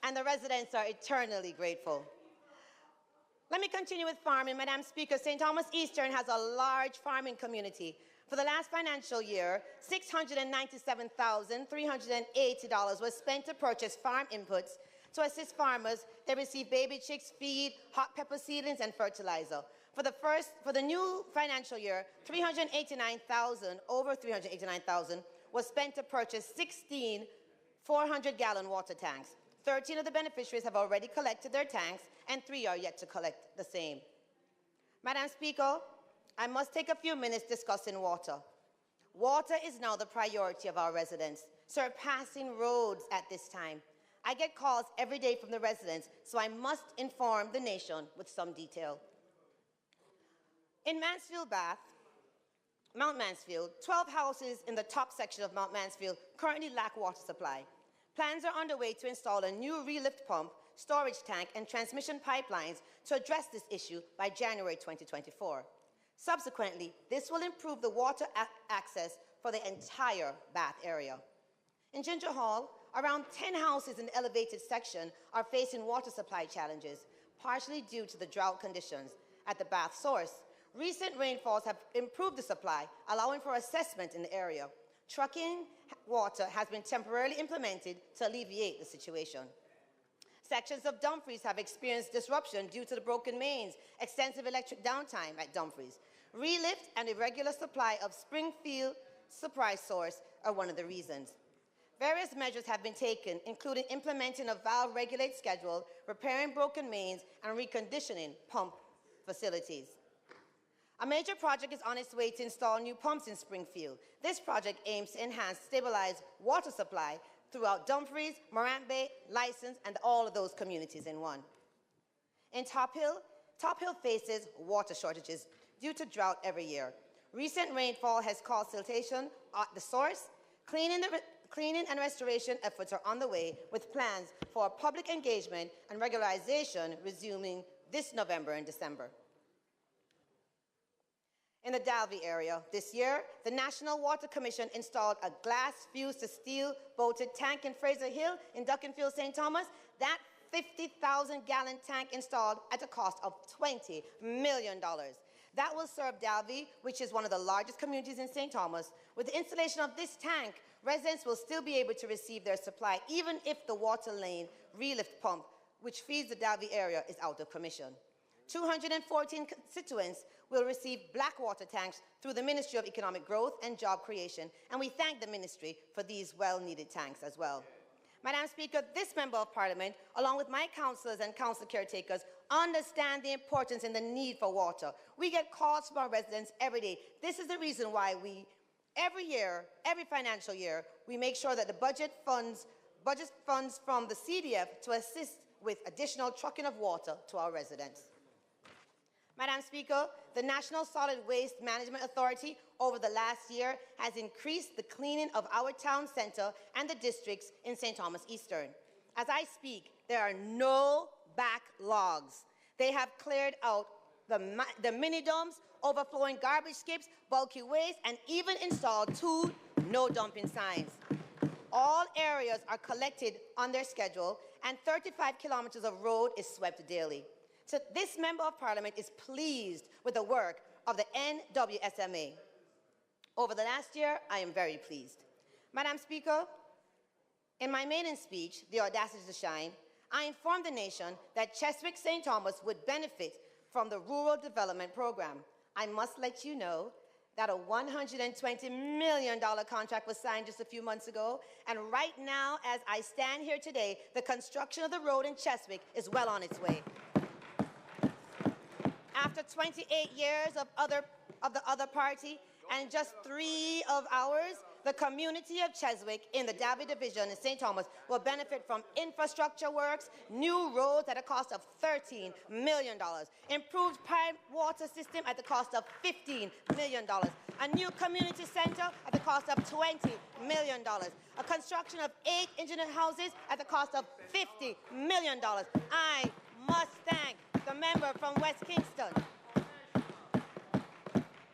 and the residents are eternally grateful. Let me continue with farming. Madam Speaker, St. Thomas Eastern has a large farming community. For the last financial year, $697,380 was spent to purchase farm inputs to assist farmers. They receive baby chicks, feed, hot pepper seedlings, and fertilizer. For the new financial year, over $389,000 was spent to purchase 16 400-gallon water tanks. 13 of the beneficiaries have already collected their tanks, and 3 are yet to collect the same. Madam Speaker, I must take a few minutes discussing water. Water is now the priority of our residents, surpassing roads at this time. I get calls every day from the residents, so I must inform the nation with some detail. In Mansfield, Bath, Mount Mansfield, 12 houses in the top section of Mount Mansfield currently lack water supply. Plans are underway to install a new relift pump, storage tank, and transmission pipelines to address this issue by January 2024. Subsequently, this will improve the water access for the entire Bath area. In Ginger Hall, around 10 houses in the elevated section are facing water supply challenges, partially due to the drought conditions at the Bath source. Recent rainfalls have improved the supply, allowing for assessment in the area. Trucking water has been temporarily implemented to alleviate the situation. Sections of Dumfries have experienced disruption due to the broken mains, extensive electric downtime at Dumfries. Relift and irregular supply of Springfield supply source are one of the reasons. Various measures have been taken, including implementing a valve regulate schedule, repairing broken mains, and reconditioning pump facilities. A major project is on its way to install new pumps in Springfield. This project aims to enhance stabilized water supply throughout Dumfries, Morant Bay, License, and all of those communities in one. In Top Hill faces water shortages due to drought every year. Recent rainfall has caused siltation at the source. Cleaning and restoration efforts are on the way, with plans for public engagement and regularization resuming this November and December. In the Dalby area this year, the National Water Commission installed a glass fused to steel bolted tank in Fraser Hill in Duckenfield, St. Thomas. That 50,000-gallon tank installed at a cost of $20 million. That will serve Dalby, which is one of the largest communities in St. Thomas. With the installation of this tank, residents will still be able to receive their supply, even if the water lane relift pump, which feeds the Dalby area, is out of commission. 214 constituents will receive black water tanks through the Ministry of Economic Growth and Job Creation, and we thank the ministry for these well-needed tanks as well. Madam Speaker, this Member of Parliament, along with my councillors and council caretakers, understand the importance and the need for water. We get calls from our residents every day. This is the reason why we, every year, every financial year, we make sure that the budget funds from the CDF to assist with additional trucking of water to our residents. Madam Speaker, the National Solid Waste Management Authority over the last year has increased the cleaning of our town centre and the districts in St. Thomas Eastern. As I speak, there are no backlogs. They have cleared out the mini-dumps, overflowing garbage skips, bulky waste, and even installed 2 no-dumping signs. All areas are collected on their schedule, and 35 kilometers of road is swept daily. So this Member of Parliament is pleased with the work of the NWSMA. Over the last year, I am very pleased. Madam Speaker, in my maiden speech, The Audacity to Shine, I informed the nation that Cheswick St. Thomas would benefit from the Rural Development Program. I must let you know that a $120 million contract was signed just a few months ago, and right now, as I stand here today, the construction of the road in Cheswick is well on its way. After 28 years of the other party and just 3 of ours, the community of Cheswick in the Derby Division in St. Thomas will benefit from infrastructure works, new roads at a cost of $13 million, improved pipe water system at the cost of $15 million, a new community center at the cost of $20 million, a construction of 8 engineered houses at the cost of $50 million. I must thank the member from West Kingston.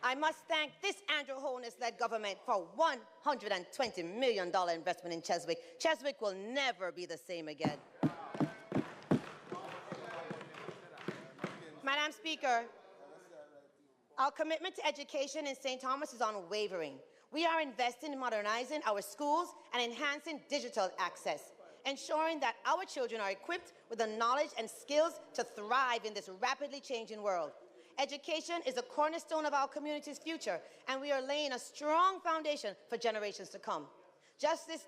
I must thank this Andrew Holness-led government for $120 million investment in Cheswick. Cheswick will never be the same again. Madam Speaker, our commitment to education in St. Thomas is unwavering. We are investing in modernizing our schools and enhancing digital access, ensuring that our children are equipped with the knowledge and skills to thrive in this rapidly changing world. Education is a cornerstone of our community's future, and we are laying a strong foundation for generations to come. Just this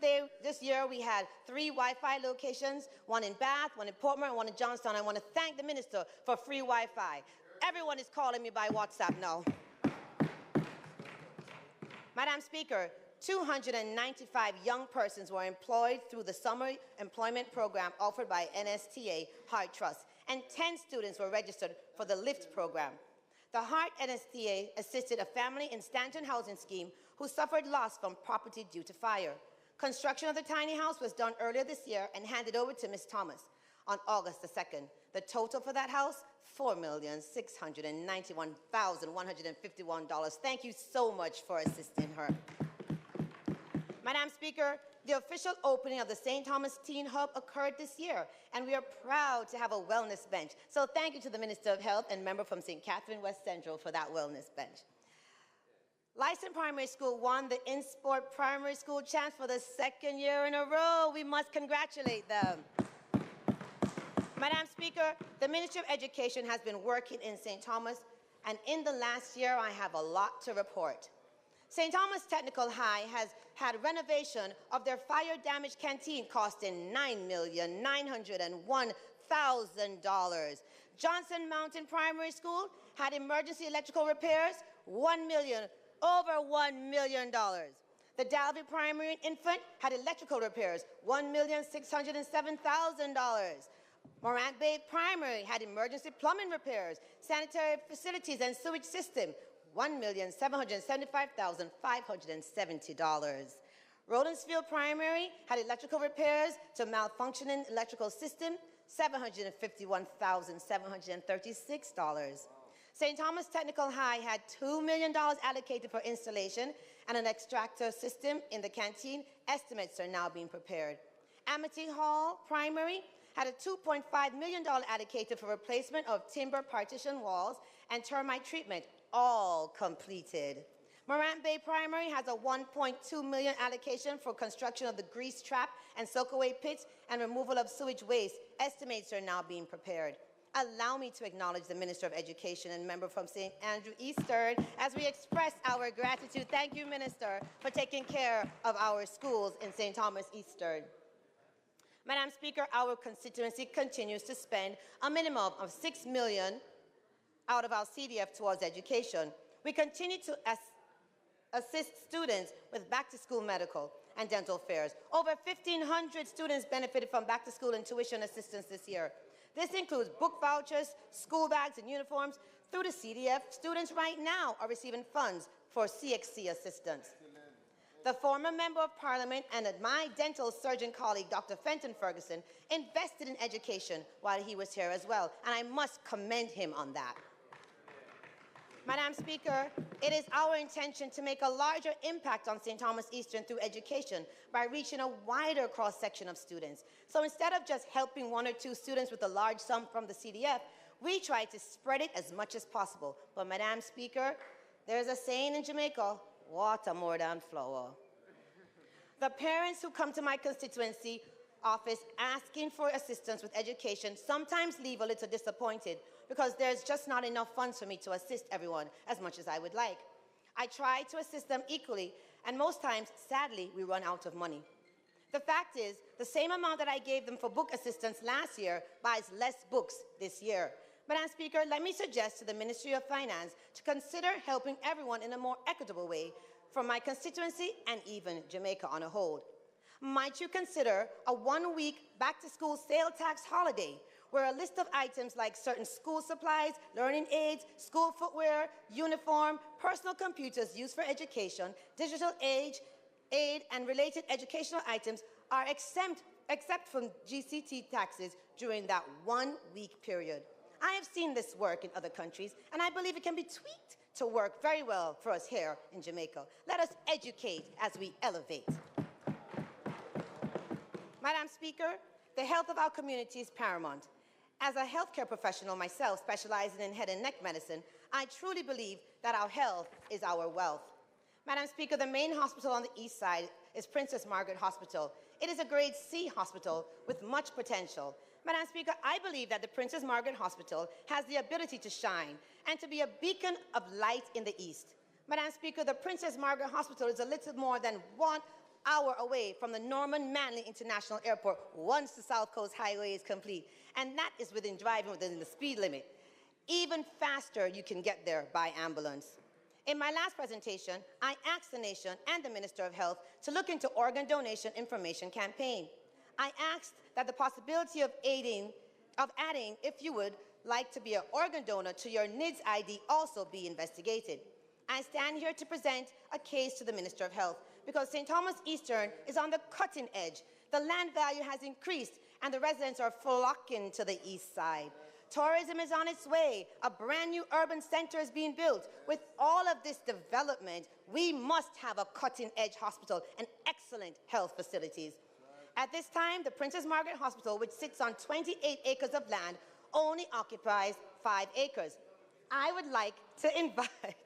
year, we had 3 Wi-Fi locations, 1 in Bath, 1 in Portmore, and 1 in Johnstown. I want to thank the minister for free Wi-Fi. Everyone is calling me by WhatsApp now. Madam Speaker, 295 young persons were employed through the summer employment program offered by NSTA Heart Trust, and 10 students were registered for the LIFT program. The Heart NSTA assisted a family in Stanton Housing Scheme who suffered loss from property due to fire. Construction of the tiny house was done earlier this year and handed over to Ms. Thomas on August the 2nd. The total for that house, $4,691,151. Thank you so much for assisting her. Madam Speaker, the official opening of the St. Thomas Teen Hub occurred this year, and we are proud to have a wellness bench. So thank you to the Minister of Health and member from St. Catherine West Central for that wellness bench. Lyson Primary School won the InSport Primary School Champs for the 2nd year in a row. We must congratulate them. Madam Speaker, the Ministry of Education has been working in St. Thomas, and in the last year, I have a lot to report. St. Thomas Technical High has had renovation of their fire-damaged canteen costing $9,901,000. Johnson Mountain Primary School had emergency electrical repairs, over $1 million. The Dalby Primary Infant had electrical repairs, $1,607,000. Morant Bay Primary had emergency plumbing repairs, sanitary facilities, and sewage system, $1,775,570. Rodensfield Primary had electrical repairs to malfunctioning electrical system, $751,736. St. Thomas Technical High had $2 million allocated for installation and an extractor system in the canteen. Estimates are now being prepared. Amity Hall Primary had a $2.5 million allocated for replacement of timber partition walls and termite treatment, all completed. Morant Bay Primary has a $1.2 million allocation for construction of the grease trap and soak-away pits and removal of sewage waste. Estimates are now being prepared. Allow me to acknowledge the Minister of Education and member from St. Andrew Eastern as we express our gratitude. Thank you, Minister, for taking care of our schools in St. Thomas Eastern. Madam Speaker, our constituency continues to spend a minimum of $6 million out of our CDF towards education. We continue to assist students with back-to-school medical and dental fares. Over 1,500 students benefited from back-to-school and tuition assistance this year. This includes book vouchers, school bags and uniforms, Through the CDF, students right now are receiving funds for CXC assistance. The former Member of Parliament and my dental surgeon colleague, Dr. Fenton Ferguson, invested in education while he was here as well, and I must commend him on that. Madam Speaker, it is our intention to make a larger impact on St. Thomas Eastern through education by reaching a wider cross-section of students. So instead of just helping one or two students with a large sum from the CDF, we try to spread it as much as possible. But Madam Speaker, there's a saying in Jamaica, water more than flour. The parents who come to my constituency office asking for assistance with education sometimes leave a little disappointed because there's just not enough funds for me to assist everyone as much as I would like. I try to assist them equally, and most times, sadly, we run out of money. The fact is, the same amount that I gave them for book assistance last year buys less books this year. Madam Speaker, let me suggest to the Ministry of Finance to consider helping everyone in a more equitable way from my constituency and even Jamaica on a whole. Might you consider a one-week back-to-school sale tax holiday where a list of items like certain school supplies, learning aids, school footwear, uniform, personal computers used for education, digital aid, and related educational items are except from GCT taxes during that one-week period? I have seen this work in other countries, and I believe it can be tweaked to work very well for us here in Jamaica. Let us educate as we elevate. Madam Speaker, the health of our community is paramount. As a healthcare professional myself, specializing in head and neck medicine, I truly believe that our health is our wealth. Madam Speaker, the main hospital on the east side is Princess Margaret Hospital. It is a grade C hospital with much potential. Madam Speaker, I believe that the Princess Margaret Hospital has the ability to shine and to be a beacon of light in the east. Madam Speaker, the Princess Margaret Hospital is a little more than 1 hour away from the Norman Manley International Airport once the South Coast Highway is complete, and that is driving within the speed limit. Even faster, you can get there by ambulance. In my last presentation, I asked the nation and the Minister of Health to look into organ donation information campaign. I asked that the possibility of adding, if you would like to be an organ donor to your NIDS ID also be investigated. I stand here to present a case to the Minister of Health because St. Thomas Eastern is on the cutting edge. The land value has increased and the residents are flocking to the east side. Tourism is on its way. A brand new urban center is being built. With all of this development, we must have a cutting-edge hospital and excellent health facilities. At this time, the Princess Margaret Hospital, which sits on 28 acres of land, only occupies 5 acres. I would like to invite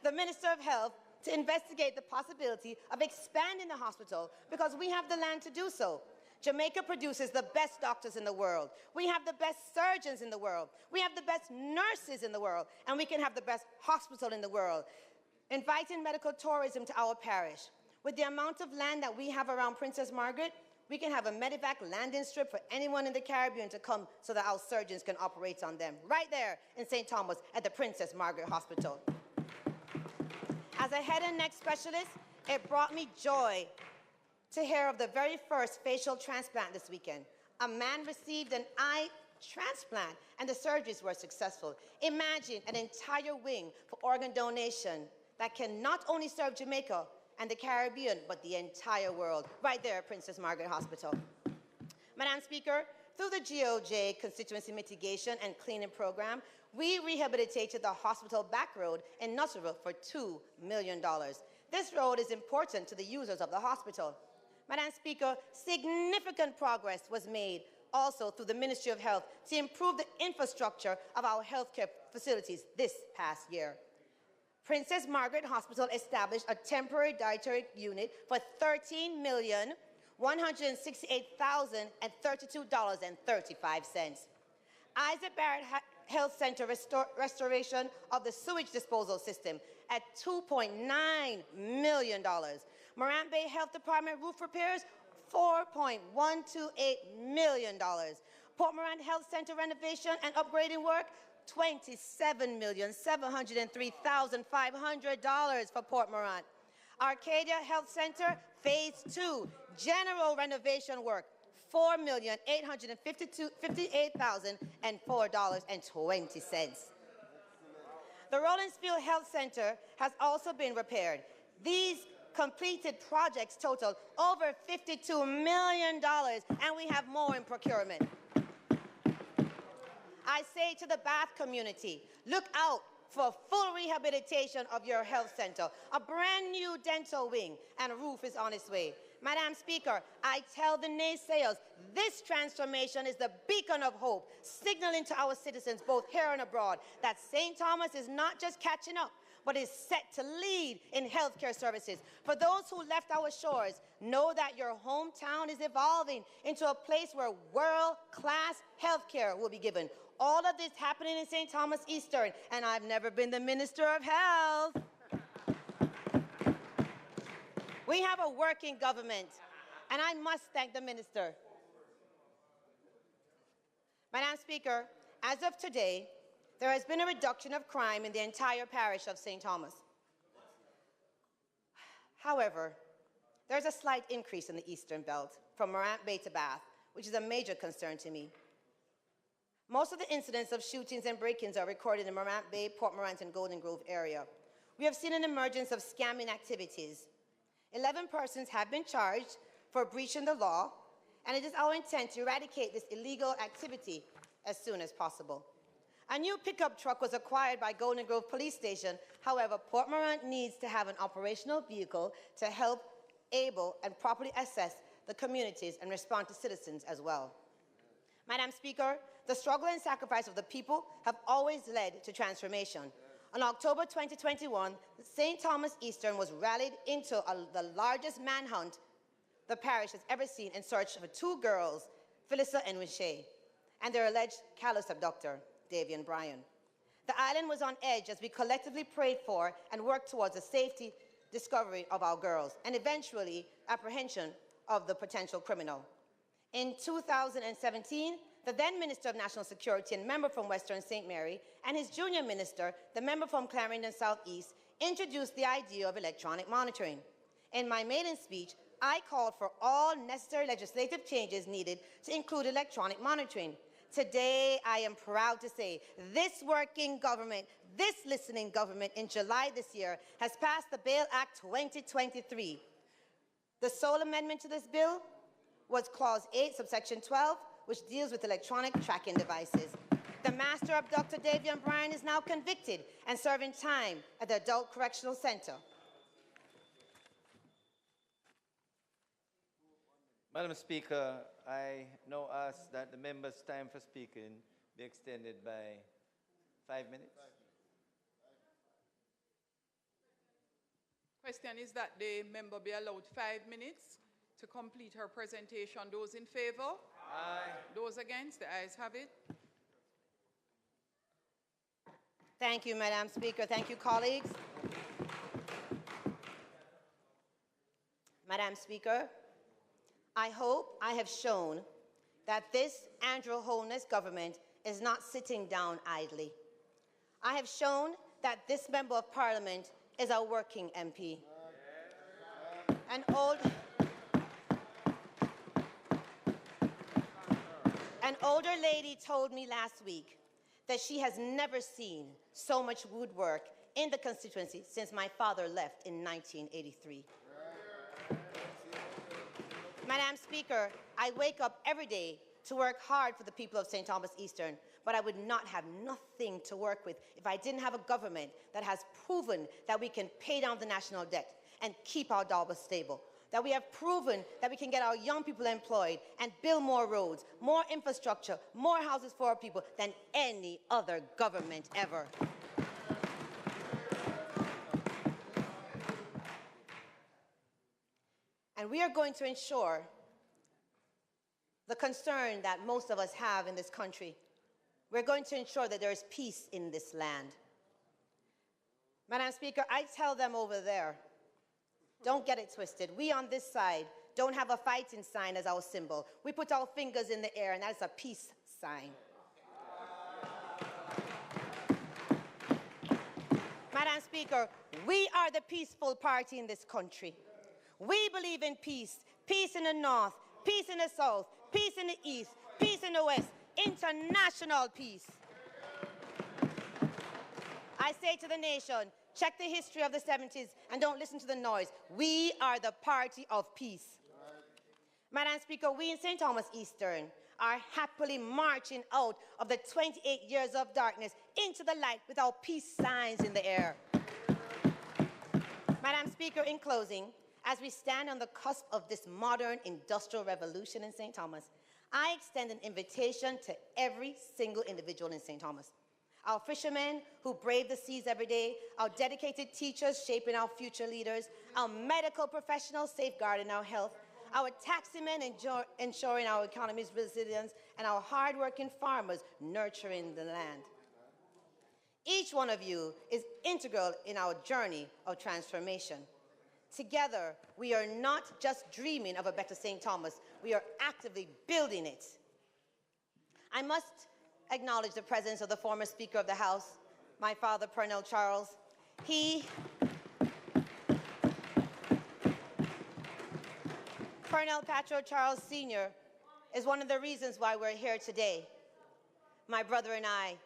the Minister of Health to investigate the possibility of expanding the hospital because we have the land to do so. Jamaica produces the best doctors in the world. We have the best surgeons in the world. We have the best nurses in the world. And we can have the best hospital in the world. Inviting medical tourism to our parish. With the amount of land that we have around Princess Margaret, we can have a medevac landing strip for anyone in the Caribbean to come so that our surgeons can operate on them. Right there in St. Thomas at the Princess Margaret Hospital. As a head and neck specialist, it brought me joy to hear of the very first facial transplant this weekend. A man received an eye transplant and the surgeries were successful. Imagine an entire wing for organ donation that can not only serve Jamaica and the Caribbean, but the entire world, right there at Princess Margaret Hospital. Madam Speaker, through the GOJ Constituency Mitigation and Cleaning Program, we rehabilitated the hospital back road in Nutterville for $2 million. This road is important to the users of the hospital. Madam Speaker, significant progress was made also through the Ministry of Health to improve the infrastructure of our healthcare facilities this past year. Princess Margaret Hospital established a temporary dietary unit for $13,168,032.35. Isaac Barrett Health Center restoration of the sewage disposal system at $2.9 million. Morant Bay Health Department roof repairs, $4.128 million. Port Morant Health Center renovation and upgrading work, $27,703,500 for Port Morant. Arcadia Health Center, Phase 2, general renovation work, $4,858,004.20. The Rollinsfield Health Center has also been repaired. These completed projects total over $52 million, and we have more in procurement. I say to the Bath community, look out for full rehabilitation of your health center. A brand new dental wing and a roof is on its way. Madam Speaker, I tell the naysayers, this transformation is the beacon of hope, signaling to our citizens, both here and abroad, that St. Thomas is not just catching up, but is set to lead in healthcare services. For those who left our shores, know that your hometown is evolving into a place where world-class healthcare will be given. All of this happening in St. Thomas Eastern, and I've never been the Minister of Health. We have a working government, and I must thank the minister. Madam Speaker, as of today, there has been a reduction of crime in the entire parish of St. Thomas. However, there's a slight increase in the Eastern Belt, from Morant Bay to Bath, which is a major concern to me. Most of the incidents of shootings and break-ins are recorded in Morant Bay, Port Morant, and Golden Grove area. We have seen an emergence of scamming activities. 11 persons have been charged for breaching the law, and it is our intent to eradicate this illegal activity as soon as possible. A new pickup truck was acquired by Golden Grove Police Station. However, Port Morant needs to have an operational vehicle to help able and properly assess the communities and respond to citizens as well. Madam Speaker, the struggle and sacrifice of the people have always led to transformation. On October 2021, St. Thomas Eastern was rallied into the largest manhunt the parish has ever seen in search of two girls, Phyllis and Wishay, and their alleged callous abductor, Davian Bryan. The island was on edge as we collectively prayed for and worked towards the safety discovery of our girls and eventually apprehension of the potential criminal. In 2017, the then Minister of National Security and member from Western St. Mary, and his junior minister, the member from Clarendon Southeast, introduced the idea of electronic monitoring. In my maiden speech, I called for all necessary legislative changes needed to include electronic monitoring. Today, I am proud to say this working government, this listening government in July this year has passed the Bail Act 2023. The sole amendment to this bill was Clause 8, subsection 12, which deals with electronic tracking devices. The master abductor, Davian Bryan, is now convicted and serving time at the Adult Correctional Center. Madam Speaker, I now ask that the member's time for speaking be extended by 5 minutes. Question is that the member be allowed 5 minutes to complete her presentation. Those in favor? Aye. Those against? The ayes have it. Thank you, Madam Speaker. Thank you, colleagues. Madam Speaker, I hope I have shown that this Andrew Holness government is not sitting down idly. I have shown that this Member of Parliament is a working MP. An older lady told me last week that she has never seen so much woodwork in the constituency since my father left in 1983. Madam Speaker, I wake up every day to work hard for the people of St. Thomas Eastern, but I would not have nothing to work with if I didn't have a government that has proven that we can pay down the national debt and keep our dollar stable, that we have proven that we can get our young people employed and build more roads, more infrastructure, more houses for our people than any other government ever. And we are going to ensure the concern that most of us have in this country. We're going to ensure that there is peace in this land. Madam Speaker, I tell them over there, don't get it twisted. We on this side don't have a fighting sign as our symbol. We put our fingers in the air, and that's a peace sign. Madam Speaker, we are the peaceful party in this country. We believe in peace, peace in the north, peace in the south, peace in the east, peace in the west, international peace. I say to the nation, check the history of the 70s and don't listen to the noise. We are the party of peace. Madam Speaker, we in St. Thomas Eastern are happily marching out of the 28 years of darkness into the light with our peace signs in the air. Madam Speaker, in closing, as we stand on the cusp of this modern industrial revolution in St. Thomas, I extend an invitation to every single individual in St. Thomas. Our fishermen who brave the seas every day, our dedicated teachers shaping our future leaders, our medical professionals safeguarding our health, our taximen ensuring our economy's resilience, and our hardworking farmers nurturing the land. Each one of you is integral in our journey of transformation. Together, we are not just dreaming of a better St. Thomas, we are actively building it. I must acknowledge the presence of the former Speaker of the House, my father, Pernell Charles. Pernell Patro Charles Sr. is one of the reasons why we're here today. My brother and I,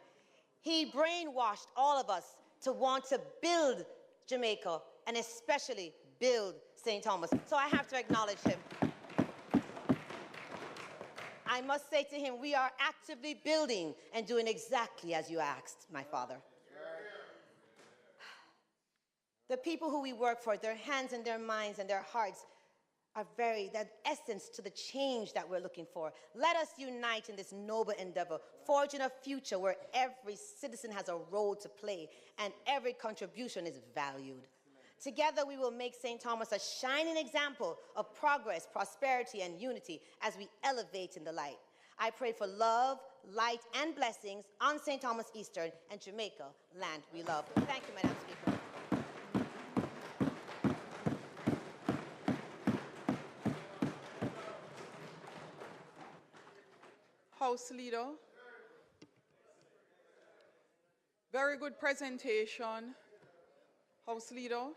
he brainwashed all of us to want to build Jamaica and especially build St. Thomas. So I have to acknowledge him. I must say to him, we are actively building and doing exactly as you asked, my father. The people who we work for, their hands and their minds and their hearts are that essence to the change that we're looking for. Let us unite in this noble endeavor, forging a future where every citizen has a role to play and every contribution is valued. Together, we will make St. Thomas a shining example of progress, prosperity, and unity as we elevate in the light. I pray for love, light, and blessings on St. Thomas Eastern and Jamaica, land we love. Thank you, Madam Speaker. House Leader. Very good presentation. House Leader.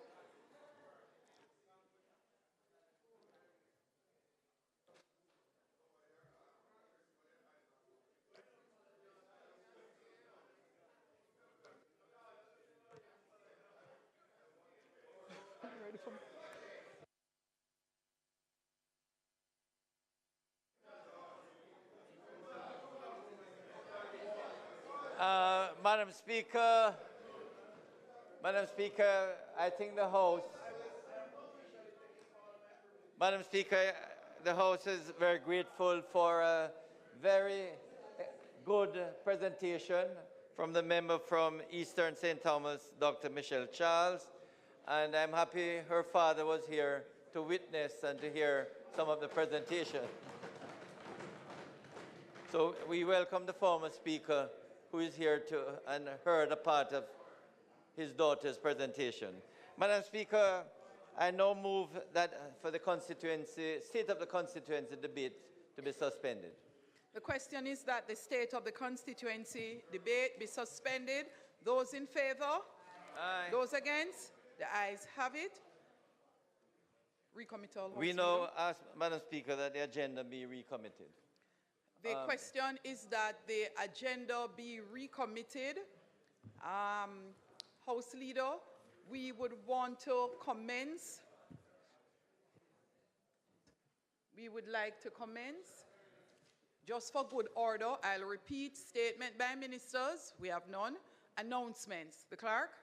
Madam Speaker, I think the House, Madam Speaker, the House is very grateful for a very good presentation from the member from Eastern St. Thomas, Dr. Michelle Charles, and I'm happy her father was here to witness and to hear some of the presentation. So we welcome the former speaker who is here and heard a part of his daughter's presentation. Madam Speaker, I now move that for the constituency, State of the Constituency debate to be suspended. The question is that the State of the Constituency debate be suspended. Those in favor? Aye. Those against? The ayes have it. Recommittal. We now ask, Madam Speaker, that the agenda be recommitted. The question is that the agenda be recommitted. House Leader, we would want to commence. We would like to commence. Just for good order, I'll repeat statement by ministers. We have none. Announcements. The clerk.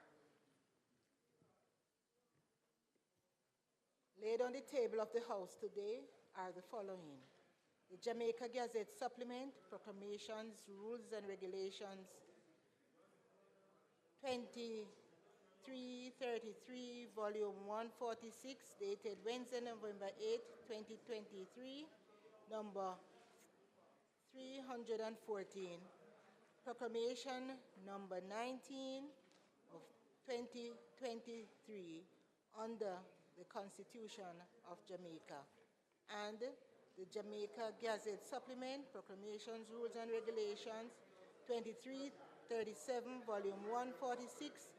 Laid on the table of the House today are the following: the Jamaica Gazette Supplement, Proclamations, Rules and Regulations 2333, Volume 146, dated Wednesday, November 8, 2023, number 314. Proclamation number 19 of 2023 under the Constitution of Jamaica, and the Jamaica Gazette Supplement, Proclamations, Rules and Regulations 2337, Volume 146,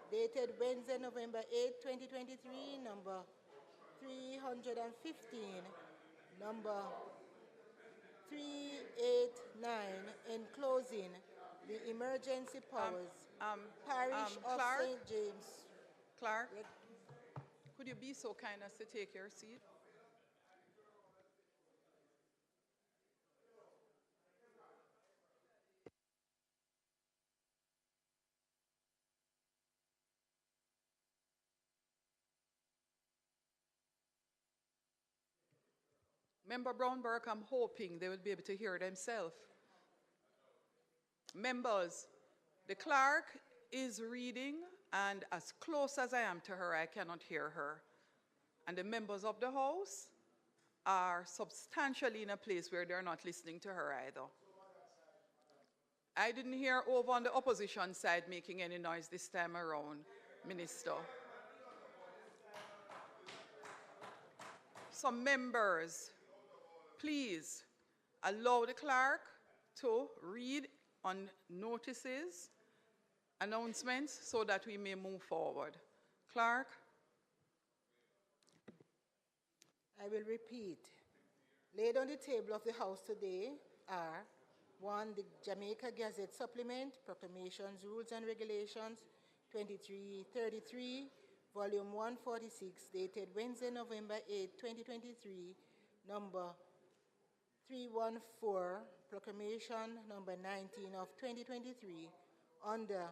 dated Wednesday, November 8, 2023, number 315, number 389, enclosing the emergency powers, Parish of Clark? St. James. Clark, could you be so kind as to take your seat? Member Brownberg, I'm hoping they will be able to hear themselves. Members, the clerk is reading, and as close as I am to her, I cannot hear her. And the members of the House are substantially in a place where they're not listening to her either. I didn't hear over on the opposition side making any noise this time around, Minister. So members, please allow the clerk to read on notices, announcements, so that we may move forward. Clerk? I will repeat. Laid on the table of the House today are 1, the Jamaica Gazette Supplement, Proclamations, Rules and Regulations, 2333, Volume 146, dated Wednesday, November 8, 2023, number 314, Proclamation number 19 of 2023, under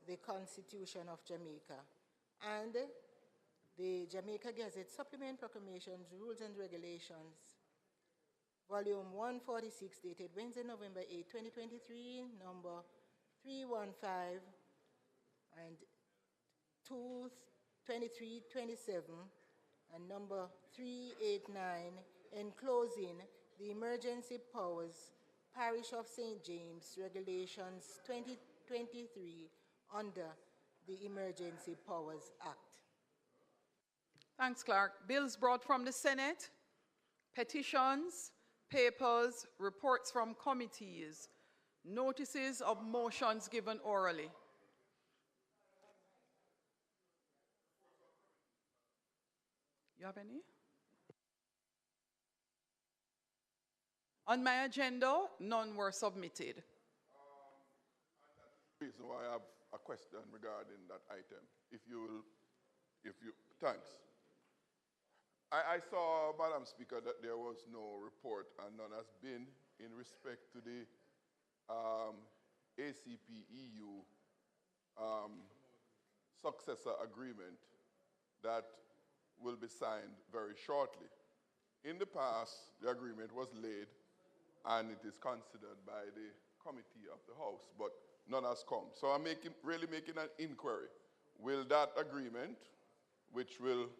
the Constitution of Jamaica, and the Jamaica Gazette Supplement, Proclamations, Rules and Regulations, Volume 146, dated Wednesday, November 8, 2023, number 315 and 2327, and number 389, enclosing the emergency powers, Parish of St. James, Regulations 2023, under the Emergency Powers Act. Thanks, Clark. Bills brought from the Senate, petitions, papers, reports from committees, notices of motions given orally. You have any? On my agenda, none were submitted. Reason why I have a question regarding that item. Thanks. I saw, Madam Speaker, that there was no report and none has been in respect to the ACP-EU successor agreement that will be signed very shortly. In the past, the agreement was laid and it is considered by the committee of the House, but none has come. So I'm really making an inquiry. Will that agreement, which will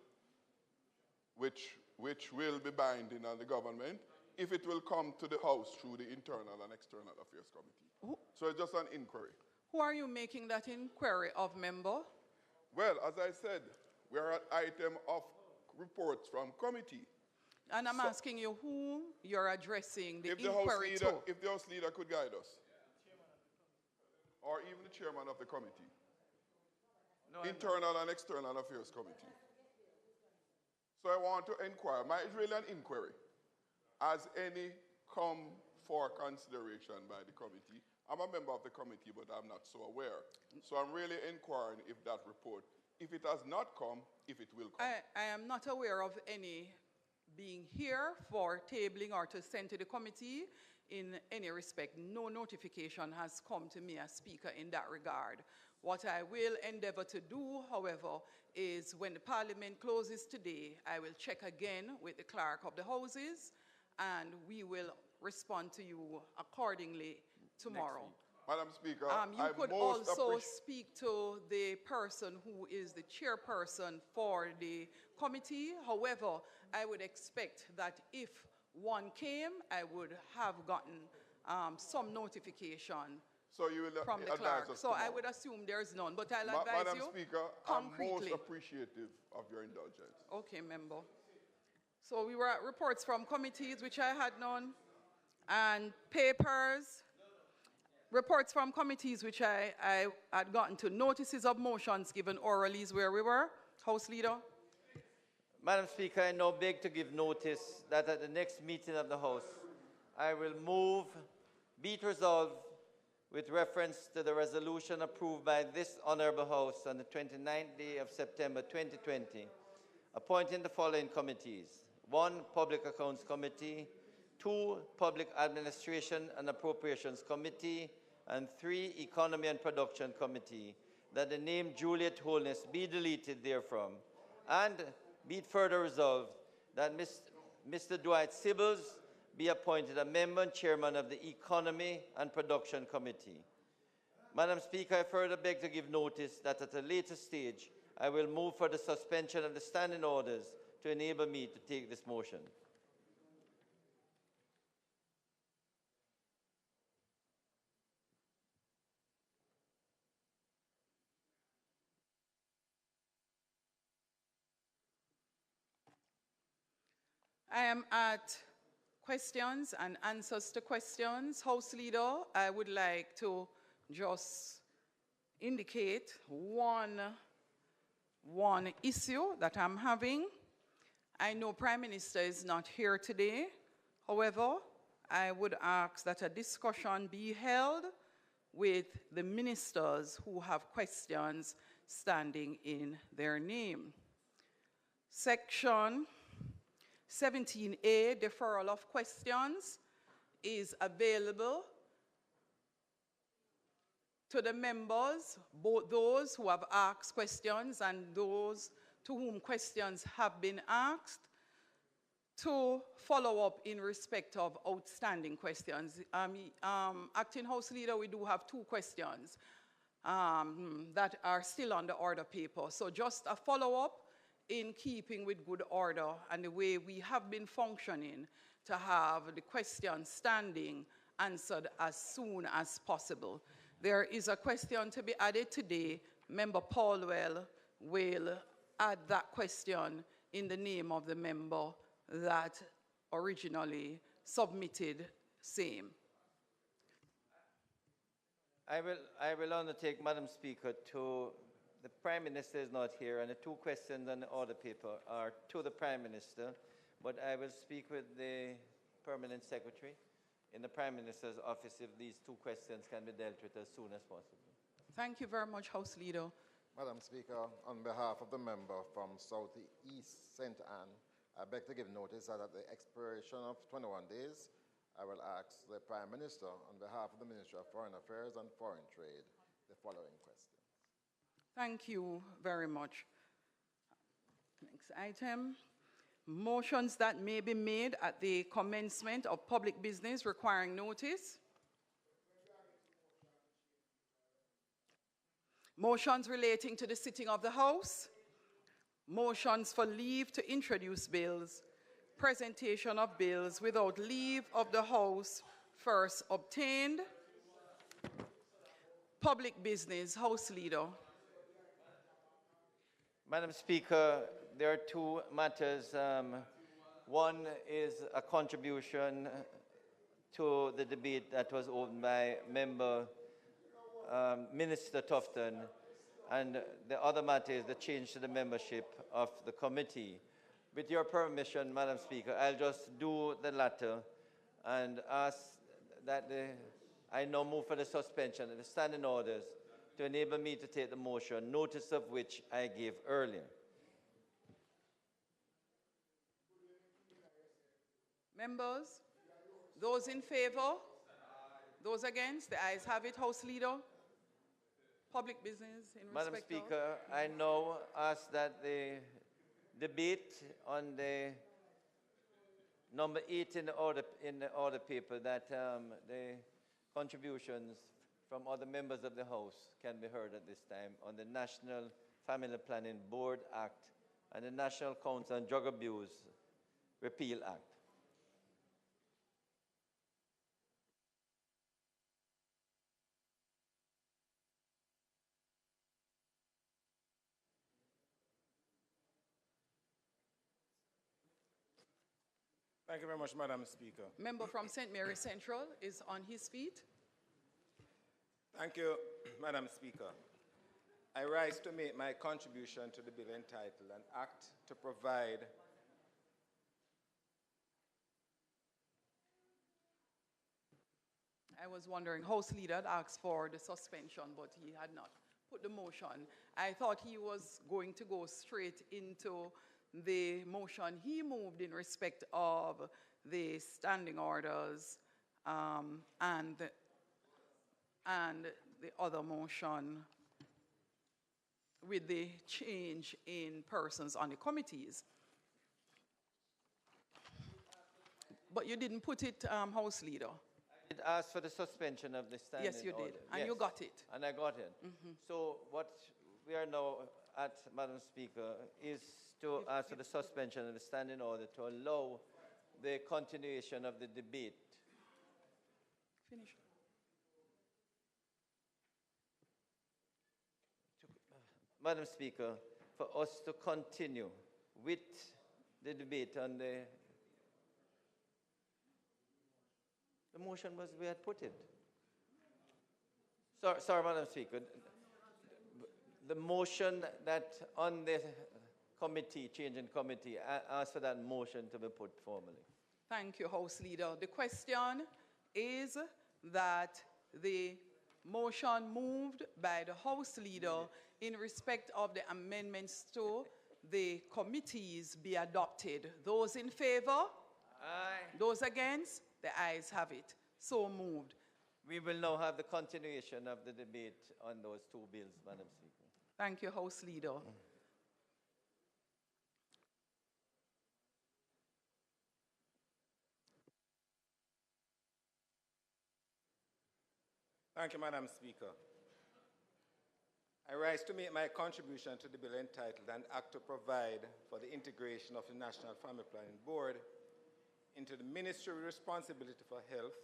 be binding on the government, if it will come to the House through the Internal and External Affairs Committee? So it's just an inquiry. Who are you making that inquiry of, member? Well, as I said, we are at item of reports from committee. And I'm asking you whom you're addressing the inquiry to. If the House Leader could guide us. Or even the Chairman of the committee. No, Internal and External Affairs Committee. So I want to inquire. It's really an inquiry. Has any come for consideration by the committee? I'm a member of the committee, but I'm not so aware. So I'm really inquiring if that report, if it has not come, if it will come. I am not aware of any being here for tabling or to send to the committee in any respect. No notification has come to me as Speaker in that regard. What I will endeavor to do, however, is when the Parliament closes today, I will check again with the Clerk of the Houses, and we will respond to you accordingly tomorrow. Madam Speaker, you could also speak to the person who is the chairperson for the committee. However, I would expect that if one came, I would have gotten some notification so you will from the clerk. So I would assume there's none, but I'll advise Madam you Speaker, concretely. I'm most appreciative of your indulgence. Okay, member. So we were at reports from committees, which I had none, and papers, reports from committees, which I had gotten to, notices of motions given orally is where we were. House Leader. Madam Speaker, I now beg to give notice that at the next meeting of the House, I will move, be it resolved, with reference to the resolution approved by this Honourable House on the 29th day of September 2020, appointing the following committees. 1. Public Accounts Committee. 2. Public Administration and Appropriations Committee. And 3. Economy and Production Committee, that the name Juliet Holness be deleted therefrom. And be it further resolved that Mr. Dwight Sibbles be appointed a member and chairman of the Economy and Production Committee. Madam Speaker, I further beg to give notice that at a later stage, I will move for the suspension of the standing orders to enable me to take this motion. I am at questions and answers to questions. House Leader, I would like to just indicate one issue that I'm having. I know Prime Minister is not here today. However, I would ask that a discussion be held with the ministers who have questions standing in their name. Section 17A, deferral of questions, is available to the members, both those who have asked questions and those to whom questions have been asked, to follow up in respect of outstanding questions. Acting House Leader, we do have 2 questions that are still on the order paper. So just a follow-up in keeping with good order and the way we have been functioning to have the questions standing answered as soon as possible. There is a question to be added today. Member Paulwell will add that question in the name of the member that originally submitted same. I will undertake, Madam Speaker, to the Prime Minister is not here, and the 2 questions on the order paper are to the Prime Minister, but I will speak with the Permanent Secretary in the Prime Minister's office if these 2 questions can be dealt with as soon as possible. Thank you very much, House Leader. Madam Speaker, on behalf of the member from Southeast St. Anne, I beg to give notice that at the expiration of 21 days, I will ask the Prime Minister, on behalf of the Ministry of Foreign Affairs and Foreign Trade, the following question. Thank you very much. Next item. Motions that may be made at the commencement of public business requiring notice. Motions relating to the sitting of the House. Motions for leave to introduce bills. Presentation of bills without leave of the House first obtained. Public business. House Leader. Madam Speaker, there are 2 matters. One is a contribution to the debate that was opened by Member Minister Tufton, and the other matter is the change to the membership of the committee. With your permission, Madam Speaker, I'll just do the latter and ask that I now move for the suspension of the standing orders to enable me to take the motion, notice of which I gave earlier. Members, those in favor? Those against? The ayes have it. House Leader. Public business in Madam respect Speaker, I now ask that the debate on the number 8 in the order paper, that the contributions from other members of the House can be heard at this time on the National Family Planning Board Act and the National Council on Drug Abuse Repeal Act. Thank you very much, Madam Speaker. Member from St. Mary Central is on his feet. Thank you, Madam Speaker. I rise to make my contribution to the bill entitled An Act to Provide I was wondering, House Leader had asked for the suspension, but he had not put the motion. I thought he was going to go straight into the motion he moved in respect of the standing orders and the other motion with the change in persons on the committees. But you didn't put it, House Leader. I did ask for the suspension of the standing order. Yes, you did, and you got it. And I got it. So what we are now at, Madam Speaker, is to ask for the suspension of the standing order to allow the continuation of the debate. Finish. Madam Speaker, for us to continue with the debate on the motion was we had put it. Sorry, Madam Speaker. The motion that on the committee, change in committee, I ask for that motion to be put formally. Thank you, House Leader. The question is that the motion moved by the House Leader in respect of the amendments to the committees be adopted. Those in favor? Aye. Those against? The ayes have it. So moved. We will now have the continuation of the debate on those two bills, Madam Speaker. Thank you, House Leader. Thank you, Madam Speaker. I rise to make my contribution to the bill entitled An Act to Provide for the Integration of the National Family Planning Board into the Ministry with responsibility for health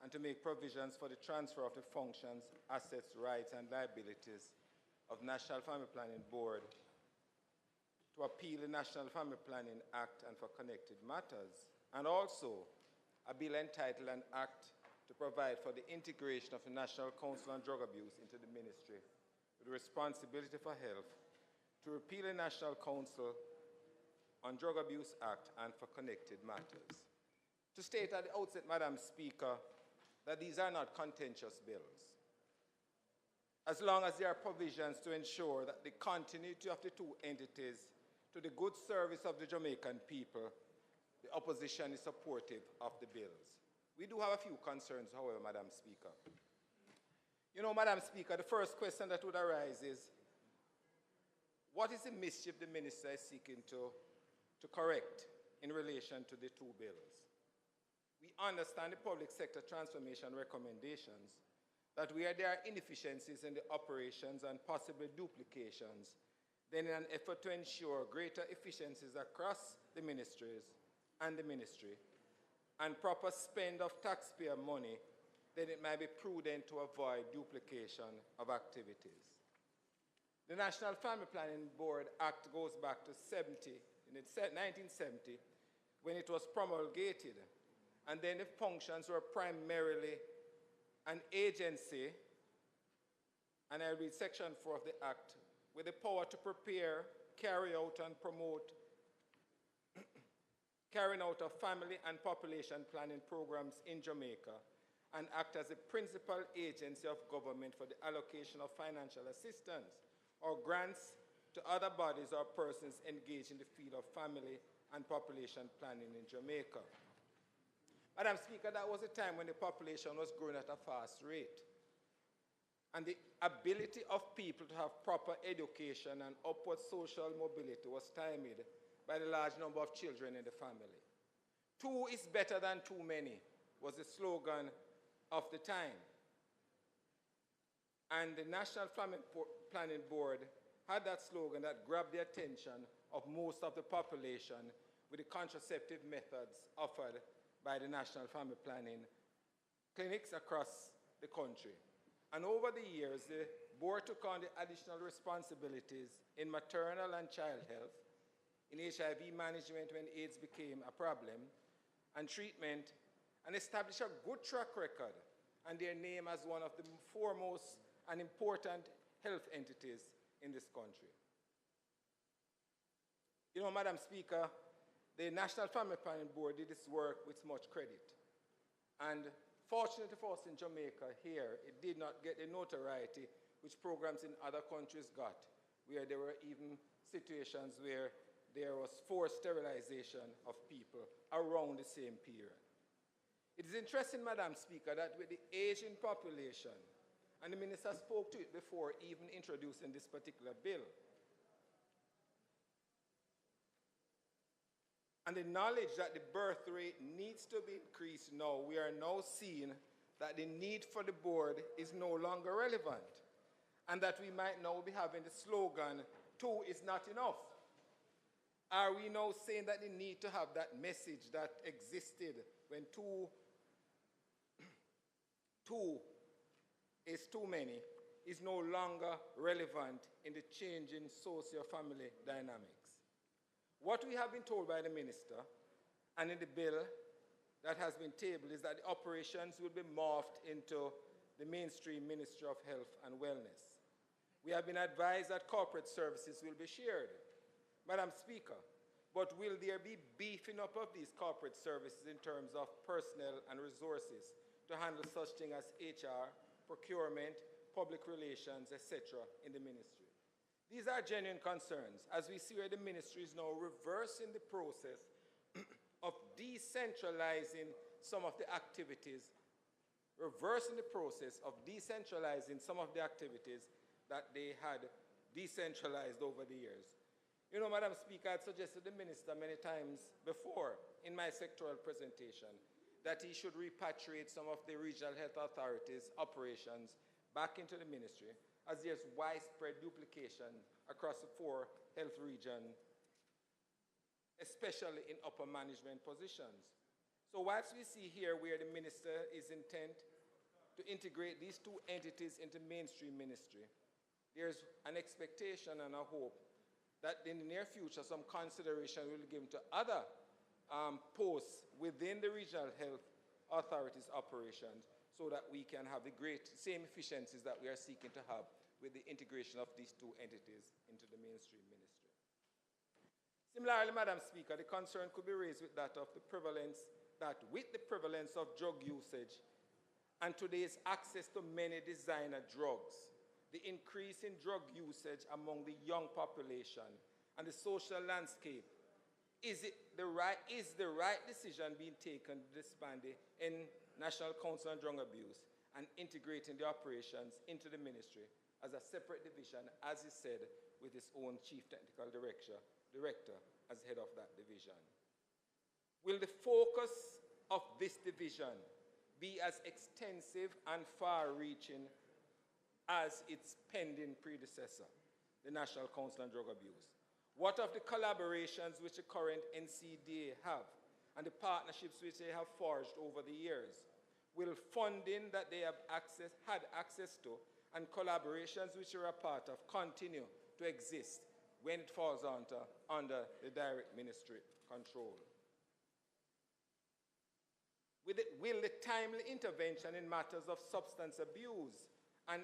and to make provisions for the transfer of the functions, assets, rights, and liabilities of National Family Planning Board, to appeal the National Family Planning Act and for connected matters, and also a bill entitled An Act to provide for the integration of the National Council on Drug Abuse into the Ministry with responsibility for health, to repeal the National Council on Drug Abuse Act and for connected matters. To state at the outset, Madam Speaker, that these are not contentious bills, as long as there are provisions to ensure that the continuity of the two entities to the good service of the Jamaican people, the opposition is supportive of the bills. We do have a few concerns, however, Madam Speaker. You know, Madam Speaker, the first question that would arise is, what is the mischief the minister is seeking to correct in relation to the two bills? We understand the public sector transformation recommendations, that where there are inefficiencies in the operations and possible duplications, then in an effort to ensure greater efficiencies across the ministries and the ministry, and proper spend of taxpayer money, then it might be prudent to avoid duplication of activities. The National Family Planning Board Act goes back to 1970, when it was promulgated, and then the functions were primarily an agency, and I read Section 4 of the Act, with the power to prepare, carry out, and promote carrying out of family and population planning programs in Jamaica, and act as the principal agency of government for the allocation of financial assistance or grants to other bodies or persons engaged in the field of family and population planning in Jamaica. Madam Speaker, that was a time when the population was growing at a fast rate, and the ability of people to have proper education and upward social mobility was stymied by the large number of children in the family. Two is better than too many was the slogan of the time. And the National Family Planning Board had that slogan that grabbed the attention of most of the population with the contraceptive methods offered by the National Family Planning clinics across the country. And over the years, the board took on the additional responsibilities in maternal and child health, in HIV management when AIDS became a problem, and treatment, and established a good track record and their name as one of the foremost and important health entities in this country. You know, Madam Speaker, the National Family Planning Board did its work with much credit. And fortunately for us in Jamaica here, it did not get the notoriety which programs in other countries got, where there were even situations where there was forced sterilization of people around the same period. It is interesting, Madam Speaker, that with the aging population, and the Minister spoke to it before even introducing this particular bill, and the knowledge that the birth rate needs to be increased now, we are now seeing that the need for the board is no longer relevant, and that we might now be having the slogan, 2 is not enough. Are we now saying that the need to have that message that existed when 2 is too many is no longer relevant in the changing socio-family dynamics? What we have been told by the Minister and in the bill that has been tabled is that the operations will be morphed into the mainstream Ministry of Health and Wellness. We have been advised that corporate services will be shared. Madam Speaker, but will there be beefing up of these corporate services in terms of personnel and resources to handle such things as HR, procurement, public relations, etc. in the ministry? These are genuine concerns, as we see where the ministry is now reversing the process of decentralizing some of the activities, that they had decentralized over the years. You know, Madam Speaker, I had suggested to the Minister many times before in my sectoral presentation that he should repatriate some of the regional health authorities' operations back into the ministry, as there's widespread duplication across the 4 health regions, especially in upper management positions. So whilst we see here where the minister is intent to integrate these 2 entities into mainstream ministry, there's an expectation and a hope that in the near future some consideration will be given to other posts within the regional health authorities' operations, so that we can have the same efficiencies that we are seeking to have with the integration of these 2 entities into the mainstream ministry. Similarly, Madam Speaker, the concern could be raised with that of the prevalence, of drug usage and today's access to many designer drugs, the increase in drug usage among the young population and the social landscape, is the right decision being taken to disband the National Council on Drug Abuse and integrating the operations into the ministry as a separate division, as is said, with its own chief technical director as head of that division? Will the focus of this division be as extensive and far-reaching as its pending predecessor, the National Council on Drug Abuse? What of the collaborations which the current NCDA have and the partnerships which they have forged over the years? Will funding that they have had access to and collaborations which are a part of continue to exist when it falls under the direct ministry control? Will the timely intervention in matters of substance abuse and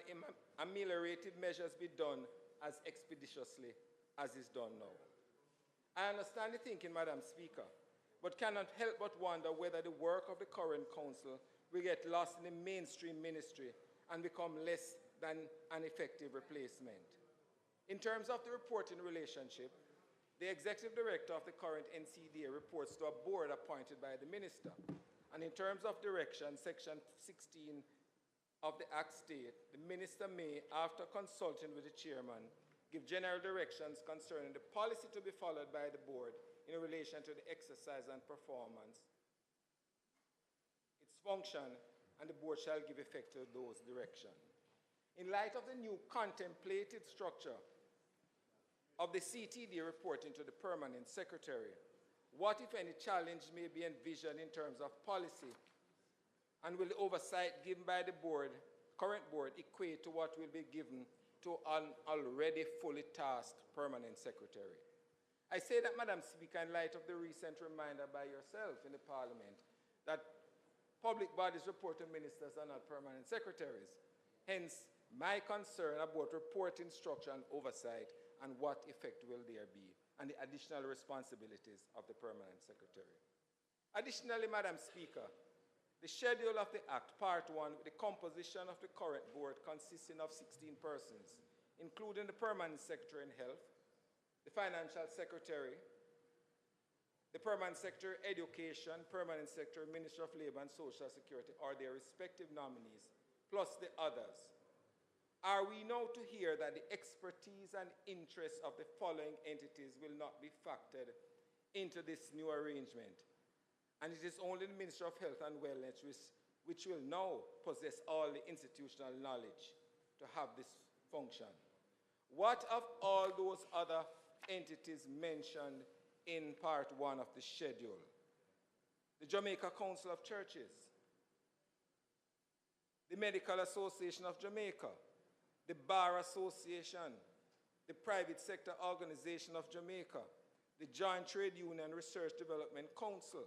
ameliorative measures be done as expeditiously as is done now? I understand the thinking, Madam Speaker, but cannot help but wonder whether the work of the current council will get lost in the mainstream ministry and become less than an effective replacement. In terms of the reporting relationship, the executive director of the current NCDA reports to a board appointed by the minister. And in terms of direction, Section 16 of the Act states, the minister may, after consulting with the chairman, give general directions concerning the policy to be followed by the board in relation to the exercise and performance, its function, and the board shall give effect to those directions. In light of the new contemplated structure of the CTD reporting to the permanent secretary, what, if any, challenge may be envisioned in terms of policy, and will the oversight given by the board, current board, equate to what will be given to an already fully tasked permanent secretary? I say that, Madam Speaker, in light of the recent reminder by yourself in the Parliament that public bodies report to ministers are not permanent secretaries. Hence, my concern about reporting structure and oversight and what effect will there be, and the additional responsibilities of the Permanent Secretary. Additionally, Madam Speaker, the schedule of the Act, Part 1, with the composition of the current board consisting of 16 persons, including the Permanent Secretary in Health, the Financial Secretary, the Permanent Secretary Education, Permanent Secretary Ministry of Labor and Social Security, or their respective nominees, plus the others. Are we now to hear that the expertise and interests of the following entities will not be factored into this new arrangement? And it is only the Ministry of Health and Wellness which will now possess all the institutional knowledge to have this function. What of all those other entities mentioned in Part 1 of the schedule? The Jamaica Council of Churches, the Medical Association of Jamaica, the Bar Association, the Private Sector Organization of Jamaica, the Joint Trade Union Research Development Council,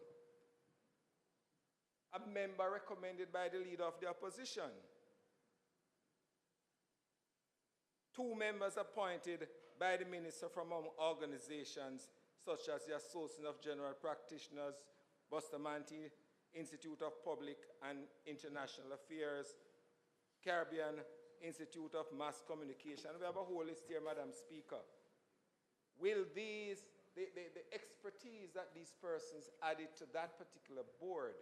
a member recommended by the leader of the opposition, 2 members appointed by the minister from organizations such as the Association of General Practitioners, Bustamante Institute of Public and International Affairs, Caribbean Institute of Mass Communication. We have a whole list here, Madam Speaker. Will the expertise that these persons added to that particular board,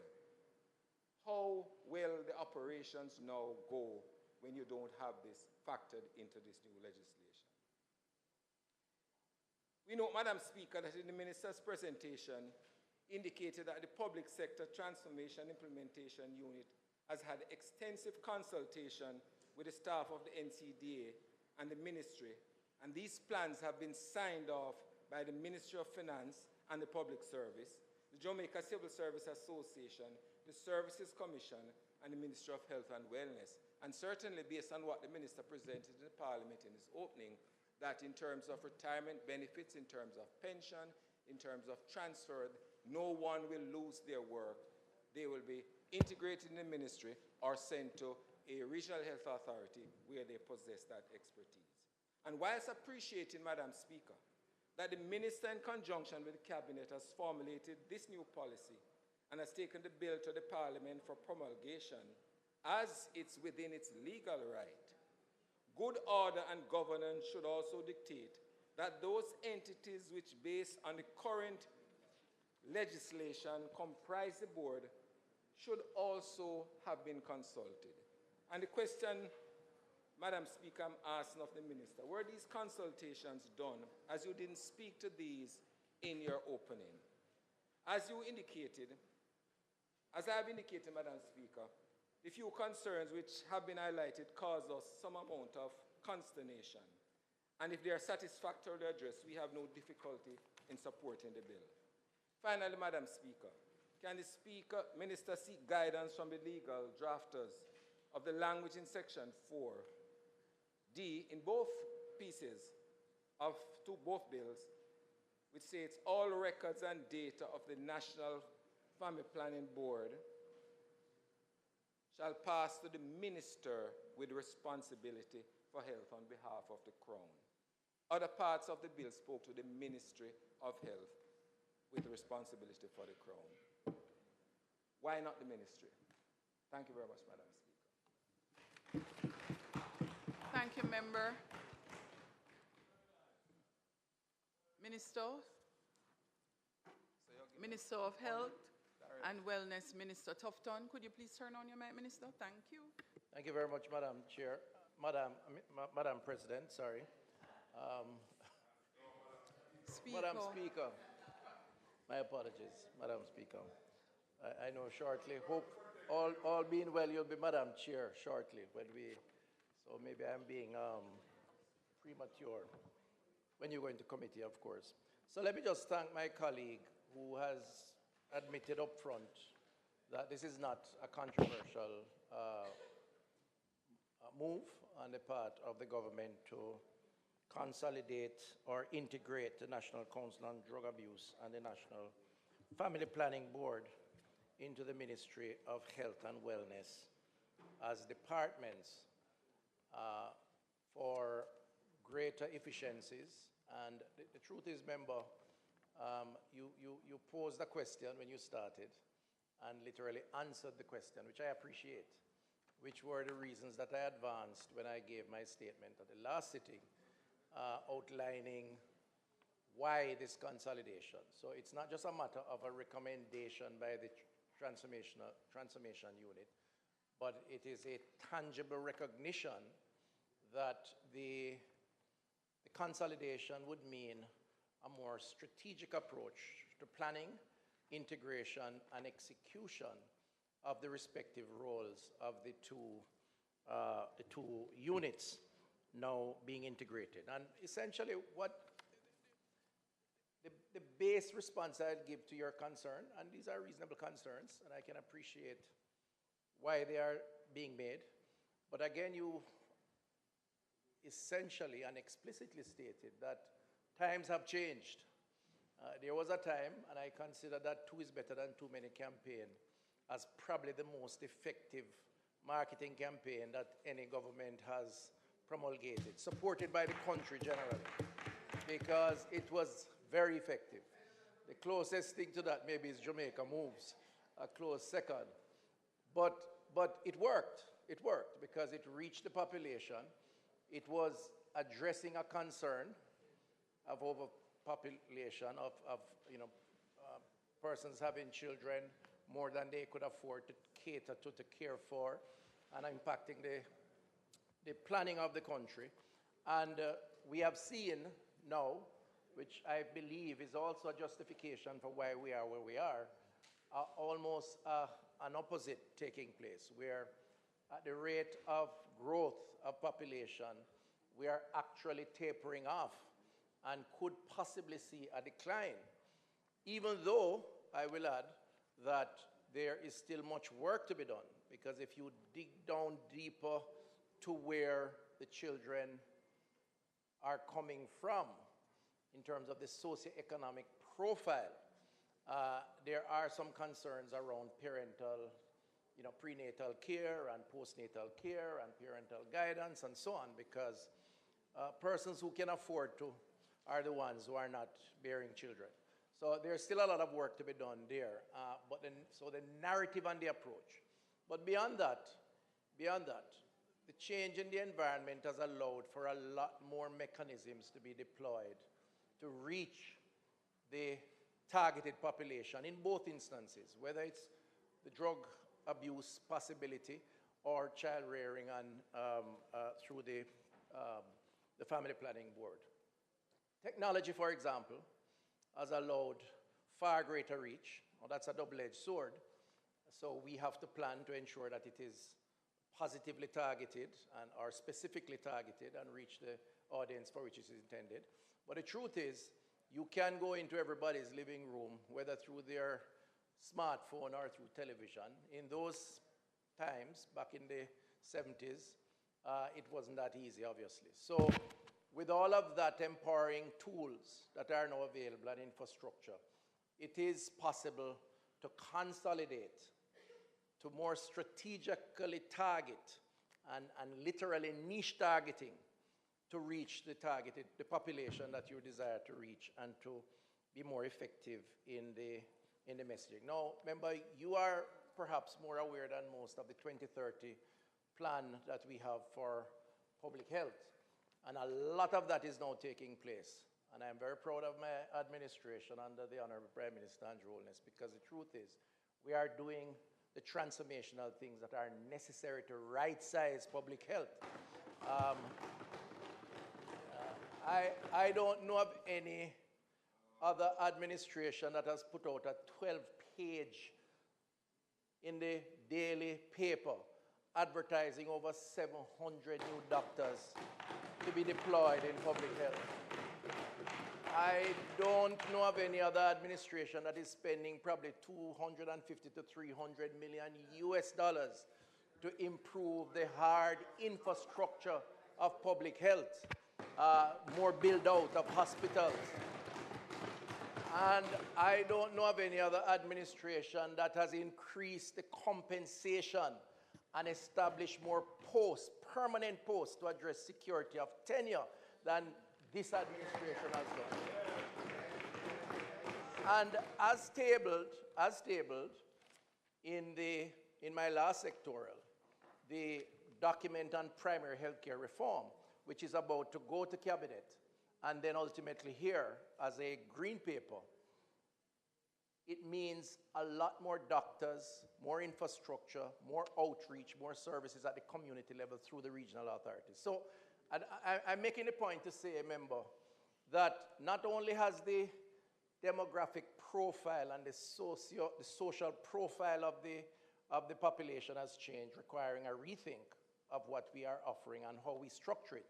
how will the operations now go when you don't have this factored into this new legislation? We know, Madam Speaker, that in the minister's presentation indicated that the Public Sector Transformation Implementation Unit has had extensive consultation with the staff of the NCDA and the ministry, and these plans have been signed off by the Ministry of Finance and the Public Service, the Jamaica Civil Service Association, the Services Commission, and the Ministry of Health and Wellness. And certainly based on what the minister presented in the Parliament in his opening, that in terms of retirement benefits, in terms of pension, in terms of transfer, no one will lose their work. They will be integrated in the ministry or sent to a regional health authority where they possess that expertise. And whilst appreciating, Madam Speaker, that the minister in conjunction with the cabinet has formulated this new policy and has taken the bill to the Parliament for promulgation, as it's within its legal right, good order and governance should also dictate that those entities which, based on the current legislation, comprise the board should also have been consulted. And the question, Madam Speaker, I'm asking of the minister, were these consultations done, as you didn't speak to these in your opening? As you indicated, as I have indicated, Madam Speaker, the few concerns which have been highlighted cause us some amount of consternation. And if they are satisfactorily addressed, we have no difficulty in supporting the bill. Finally, Madam Speaker, can the minister seek guidance from the legal drafters of the language in Section 4D in both pieces of both bills, which states all records and data of the National Family Planning Board shall pass to the minister with responsibility for health on behalf of the Crown. Other parts of the bill spoke to the Ministry of Health with responsibility for the Crown. Why not the ministry? Thank you very much, Madam Speaker. Thank you, Member. Minister of Health and Wellness, Minister Tufton. Could you please turn on your mic, Minister? Thank you. Thank you very much, Madam Chair. Madam President, sorry. Madam Speaker. My apologies, Madam Speaker. I know shortly, hope all being well, you'll be Madam Chair shortly so maybe I'm being premature when you go into committee, of course. So let me just thank my colleague who has admitted up front that this is not a controversial move on the part of the government to consolidate or integrate the National Council on Drug Abuse and the National Family Planning Board into the Ministry of Health and Wellness as departments. for greater efficiencies. And the truth is, member, you posed a question when you started and literally answered the question, which I appreciate, which were the reasons that I advanced when I gave my statement at the last sitting, outlining why this consolidation. So it's not just a matter of a recommendation by the transformation unit, but it is a tangible recognition that the consolidation would mean a more strategic approach to planning, integration, and execution of the respective roles of the two units now being integrated. And essentially, what the base response I'd give to your concern, and these are reasonable concerns, and I can appreciate why they are being made, but again, you essentially and explicitly stated that times have changed. There was a time, and I consider that two is better than too many campaign as probably the most effective marketing campaign that any government has promulgated, supported by the country generally, because it was very effective. The closest thing to that maybe is Jamaica Moves, a close second. But it worked. It worked because it reached the population. It was addressing a concern of overpopulation, of persons having children more than they could afford to cater to care for, and impacting the planning of the country. And we have seen now, which I believe is also a justification for why we are where we are, almost an opposite taking place, where at the rate of growth of population, we are actually tapering off and could possibly see a decline, even though I will add that there is still much work to be done, because if you dig down deeper to where the children are coming from in terms of the socioeconomic profile, there are some concerns around parental, prenatal care and postnatal care and parental guidance and so on, because persons who can afford to are the ones who are not bearing children. So there's still a lot of work to be done there. So the narrative and the approach. But beyond that, the change in the environment has allowed for a lot more mechanisms to be deployed to reach the targeted population in both instances, whether it's the drug abuse possibility or child rearing and through the family planning board. Technology, for example, has allowed far greater reach. Well, that's a double-edged sword. So we have to plan to ensure that it is positively targeted or specifically targeted and reach the audience for which it is intended. But the truth is, you can go into everybody's living room, whether through their smartphone or through television. In those times, back in the 70s, it wasn't that easy, obviously. So with all of that empowering tools that are now available and infrastructure, it is possible to consolidate, to more strategically target and literally niche targeting to reach the population that you desire to reach and to be more effective in the messaging. Now, remember, you are perhaps more aware than most of the 2030 plan that we have for public health. And a lot of that is now taking place. And I'm very proud of my administration under the Honorable Prime Minister Andrew Holness, because the truth is, we are doing the transformational things that are necessary to right-size public health. I don't know of any other administration that has put out a 12-page in the daily paper advertising over 700 new doctors to be deployed in public health. I don't know of any other administration that is spending probably 250 to 300 million US dollars to improve the hard infrastructure of public health, more build out of hospitals. And I don't know of any other administration that has increased the compensation and establish more posts, permanent posts, to address security of tenure than this administration has done. And as tabled in my last sectoral, the document on primary healthcare reform, which is about to go to cabinet and then ultimately here as a green paper, it means a lot more doctors, more infrastructure, more outreach, more services at the community level through the regional authorities. So I'm making a point to say, member, that not only has the demographic profile and the social profile of the population has changed, requiring a rethink of what we are offering and how we structure it,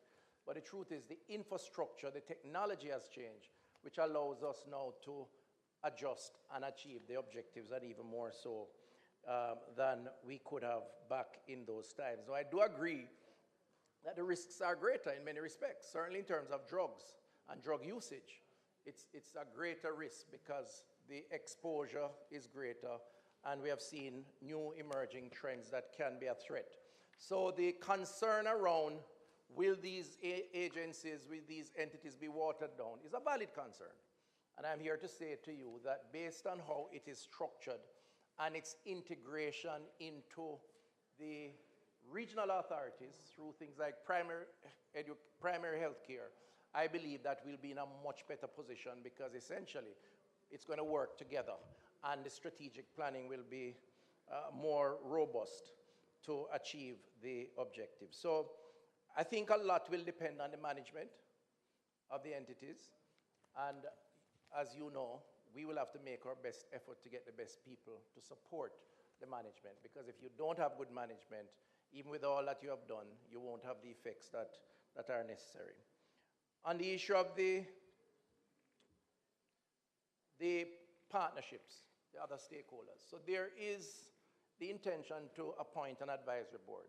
but the truth is the infrastructure, the technology has changed, which allows us now to adjust and achieve the objectives, and even more so than we could have back in those times. So I do agree that the risks are greater in many respects, certainly in terms of drugs and drug usage. It's a greater risk because the exposure is greater, and we have seen new emerging trends that can be a threat. So the concern around will these agencies, will these entities be watered down is a valid concern. And I'm here to say to you that based on how it is structured and its integration into the regional authorities through things like primary health care, I believe that we'll be in a much better position, because essentially it's going to work together and the strategic planning will be more robust to achieve the objective. So I think a lot will depend on the management of the entities, and as you know, we will have to make our best effort to get the best people to support the management, because if you don't have good management, even with all that you have done, you won't have the effects that are necessary. On the issue of the partnerships, the other stakeholders. So there is the intention to appoint an advisory board,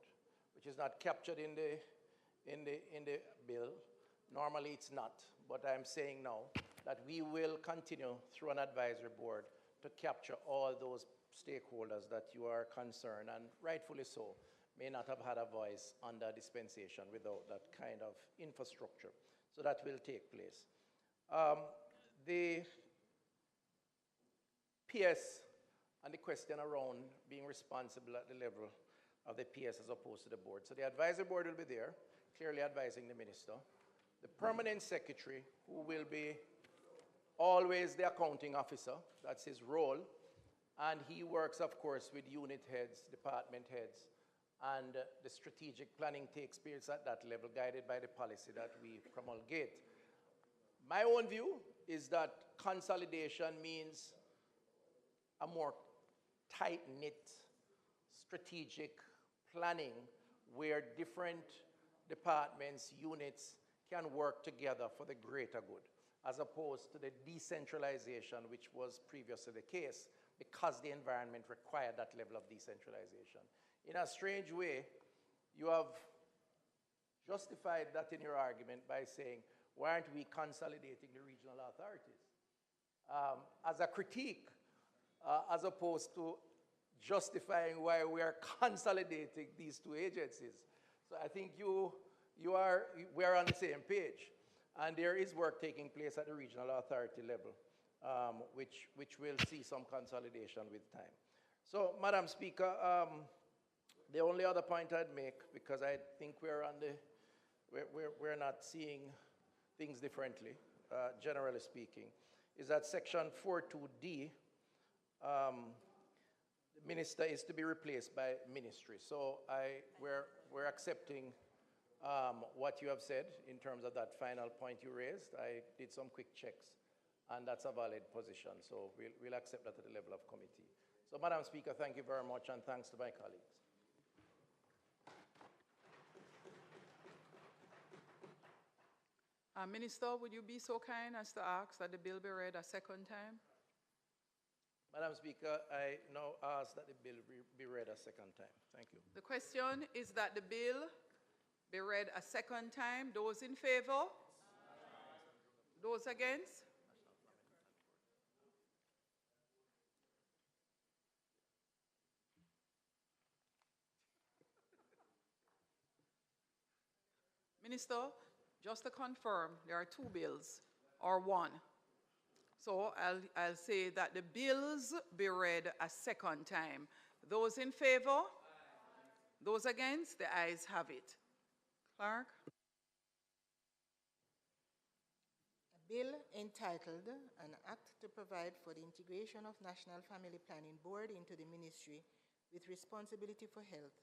which is not captured in the bill. Normally it's not, but I'm saying now that we will continue through an advisory board to capture all those stakeholders that you are concerned, and rightfully so, may not have had a voice under dispensation without that kind of infrastructure. So that will take place. The PS and the question around being responsible at the level of the PS as opposed to the board. So the advisory board will be there, clearly advising the minister. The permanent secretary, who will be always the accounting officer, that's his role, and he works, of course, with unit heads, department heads, and the strategic planning takes place at that level, guided by the policy that we promulgate. My own view is that consolidation means a more tight-knit strategic planning where different departments, units can work together for the greater good, as opposed to the decentralization which was previously the case, because the environment required that level of decentralization. In a strange way, you have justified that in your argument by saying, why aren't we consolidating the regional authorities? As a critique, as opposed to justifying why we are consolidating these two agencies. So I think we are on the same page. And there is work taking place at the regional authority level, which will see some consolidation with time. So, Madam Speaker, the only other point I'd make, because I think we're not seeing things differently, generally speaking, is that Section 42D, the minister is to be replaced by ministry. So we're accepting what you have said in terms of that final point you raised. I did some quick checks, and that's a valid position. So we'll accept that at the level of committee. So, Madam Speaker, thank you very much, and thanks to my colleagues. Minister, would you be so kind as to ask that the bill be read a second time? Madam Speaker, I now ask that the bill be read a second time. Thank you. The question is that the bill be read a second time. Those in favor? Those against? Minister, just to confirm, there are two bills or one. So I'll say that the bills be read a second time. Those in favor? Those against? The ayes have it. Clerk? A bill entitled An Act to Provide for the Integration of National Family Planning Board into the Ministry with Responsibility for Health,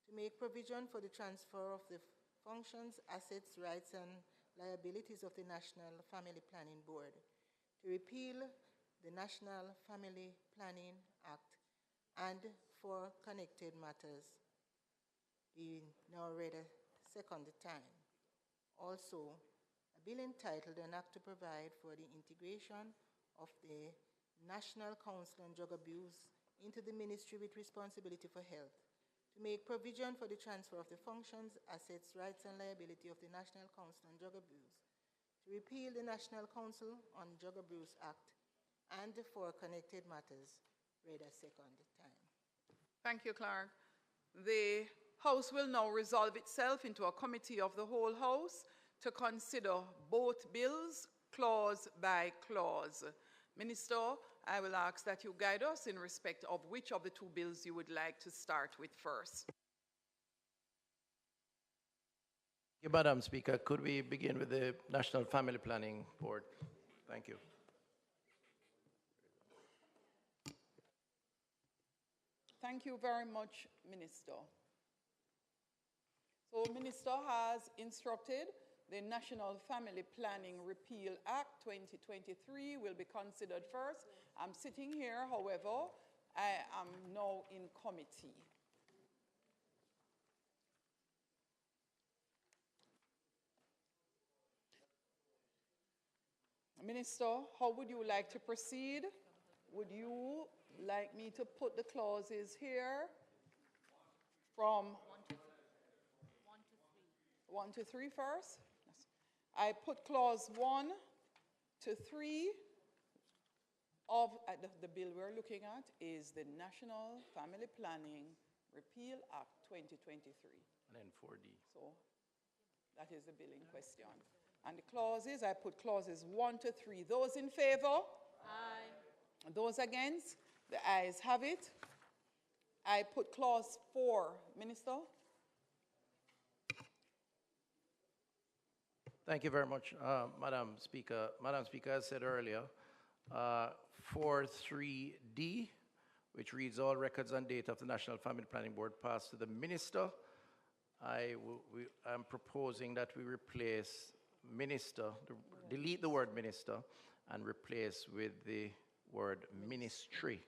to make provision for the transfer of the functions, assets, rights, and liabilities of the National Family Planning Board, to repeal the National Family Planning Act, and for connected matters. We now read a second time. Also, a bill entitled An Act to Provide for the Integration of the National Council on Drug Abuse into the Ministry with Responsibility for Health, to make provision for the transfer of the functions, assets, rights, and liability of the National Council on Drug Abuse, to repeal the National Council on Drug Abuse Act, and for connected matters, read a second time. Thank you, Clerk. The House will now resolve itself into a committee of the whole House to consider both bills clause by clause. Minister, I will ask that you guide us in respect of which of the two bills you would like to start with first. Madam Speaker, could we begin with the National Family Planning Board? Thank you. Thank you very much, Minister. So, Minister has instructed the National Family Planning Repeal Act 2023 will be considered first. I'm sitting here, however, I am now in committee. Minister, how would you like to proceed? Would you like me to put the clauses here from 1 to 3 first? Yes. I put clause 1 to 3 of the bill we're looking at is the National Family Planning Repeal Act 2023. And then 4D. So that is the bill in question. And the clauses, I put clauses 1 to 3. Those in favor? Aye. Those against? The ayes have it. I put clause 4. Minister? Thank you very much, Madam Speaker. Madam Speaker, as said earlier, 4.3D, which reads all records and data of the National Family Planning Board passed to the Minister. I'm proposing that we replace Minister, delete the word Minister, and replace with the word Ministry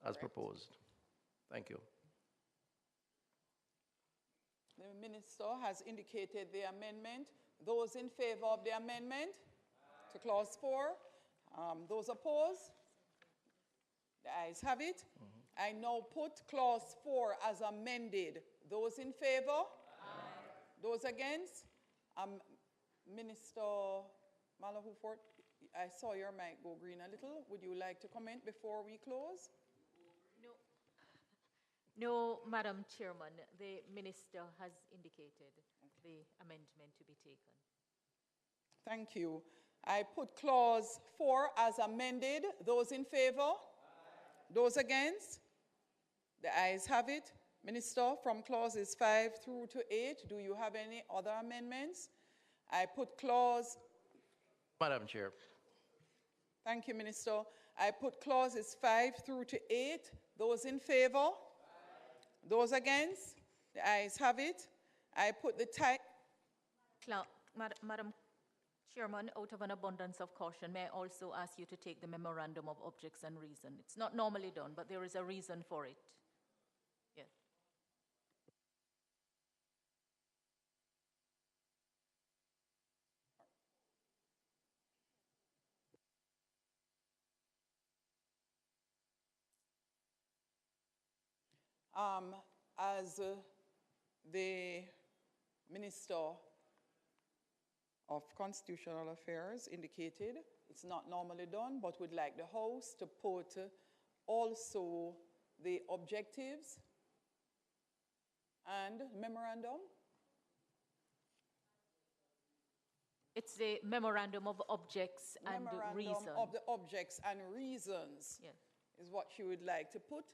as proposed. Thank you. The Minister has indicated the amendment. Those in favor of the amendment to clause 4? Those opposed? The ayes have it. I now put clause 4 as amended. Those in favor? Aye. Those against? Minister Malahufort, I saw your mic go green a little. Would you like to comment before we close? No, Madam Chairman, the Minister has indicated the amendment to be taken. Thank you. I put clause 4 as amended. Those in favor? Aye. Those against? The ayes have it. Minister, from clauses 5 through to 8, do you have any other amendments? I put clause... Madam Chair. Thank you, Minister. I put clauses 5 through to 8. Those in favor? Aye. Those against? The ayes have it. I put the type... Madam Chairman, out of an abundance of caution, may I also ask you to take the memorandum of objects and reason? It's not normally done, but there is a reason for it. Yes. As the Minister of Constitutional Affairs indicated, it's not normally done, but we'd like the House to put also the objectives and memorandum. It's a memorandum of objects and reasons. Memorandum of the objects and reasons is what she would like to put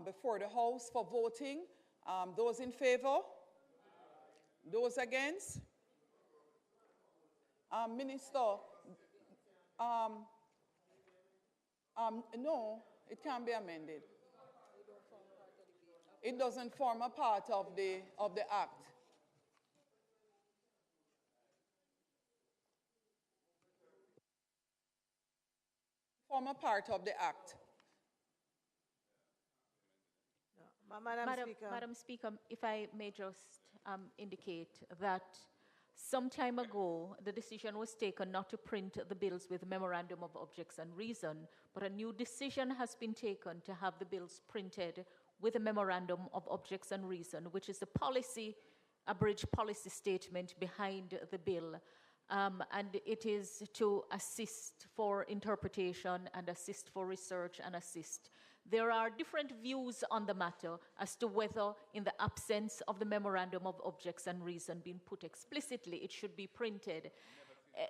before the House for voting. Those in favor? Those against? Minister, no, it can't be amended. It doesn't form a part of the act. Form a part of the act. Madam Speaker, if I may just indicate that some time ago, the decision was taken not to print the bills with memorandum of objects and reason, but a new decision has been taken to have the bills printed with a memorandum of objects and reason, which is the policy, abridged policy statement behind the bill. And it is to assist for interpretation and assist for research and assist. There are different views on the matter as to whether, in the absence of the memorandum of objects and reason being put explicitly, it should be printed.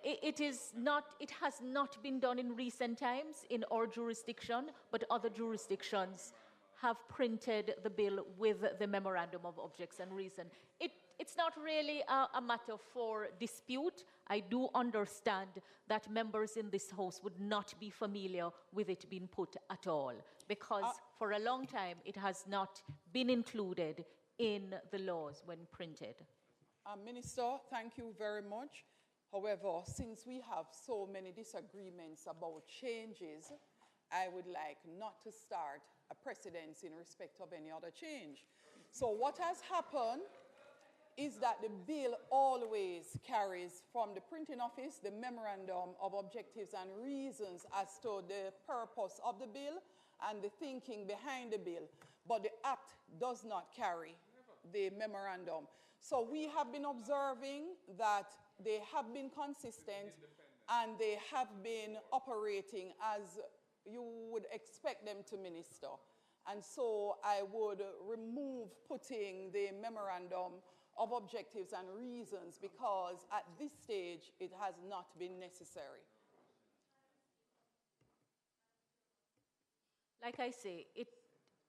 It has not been done in recent times in our jurisdiction, but other jurisdictions have printed the bill with the memorandum of objects and reason. It's not really a matter for dispute. I do understand that members in this House would not be familiar with it being put at all, because for a long time it has not been included in the laws when printed. Minister, thank you very much. However, since we have so many disagreements about changes, I would like not to start a precedence in respect of any other change. So what has happened is that the bill always carries from the printing office the memorandum of objectives and reasons as to the purpose of the bill and the thinking behind the bill, but the act does not carry the memorandum. So we have been observing that they have been consistent and they have been operating as you would expect them to minister. And so I would remove putting the memorandum of objectives and reasons, because at this stage it has not been necessary. Like I say,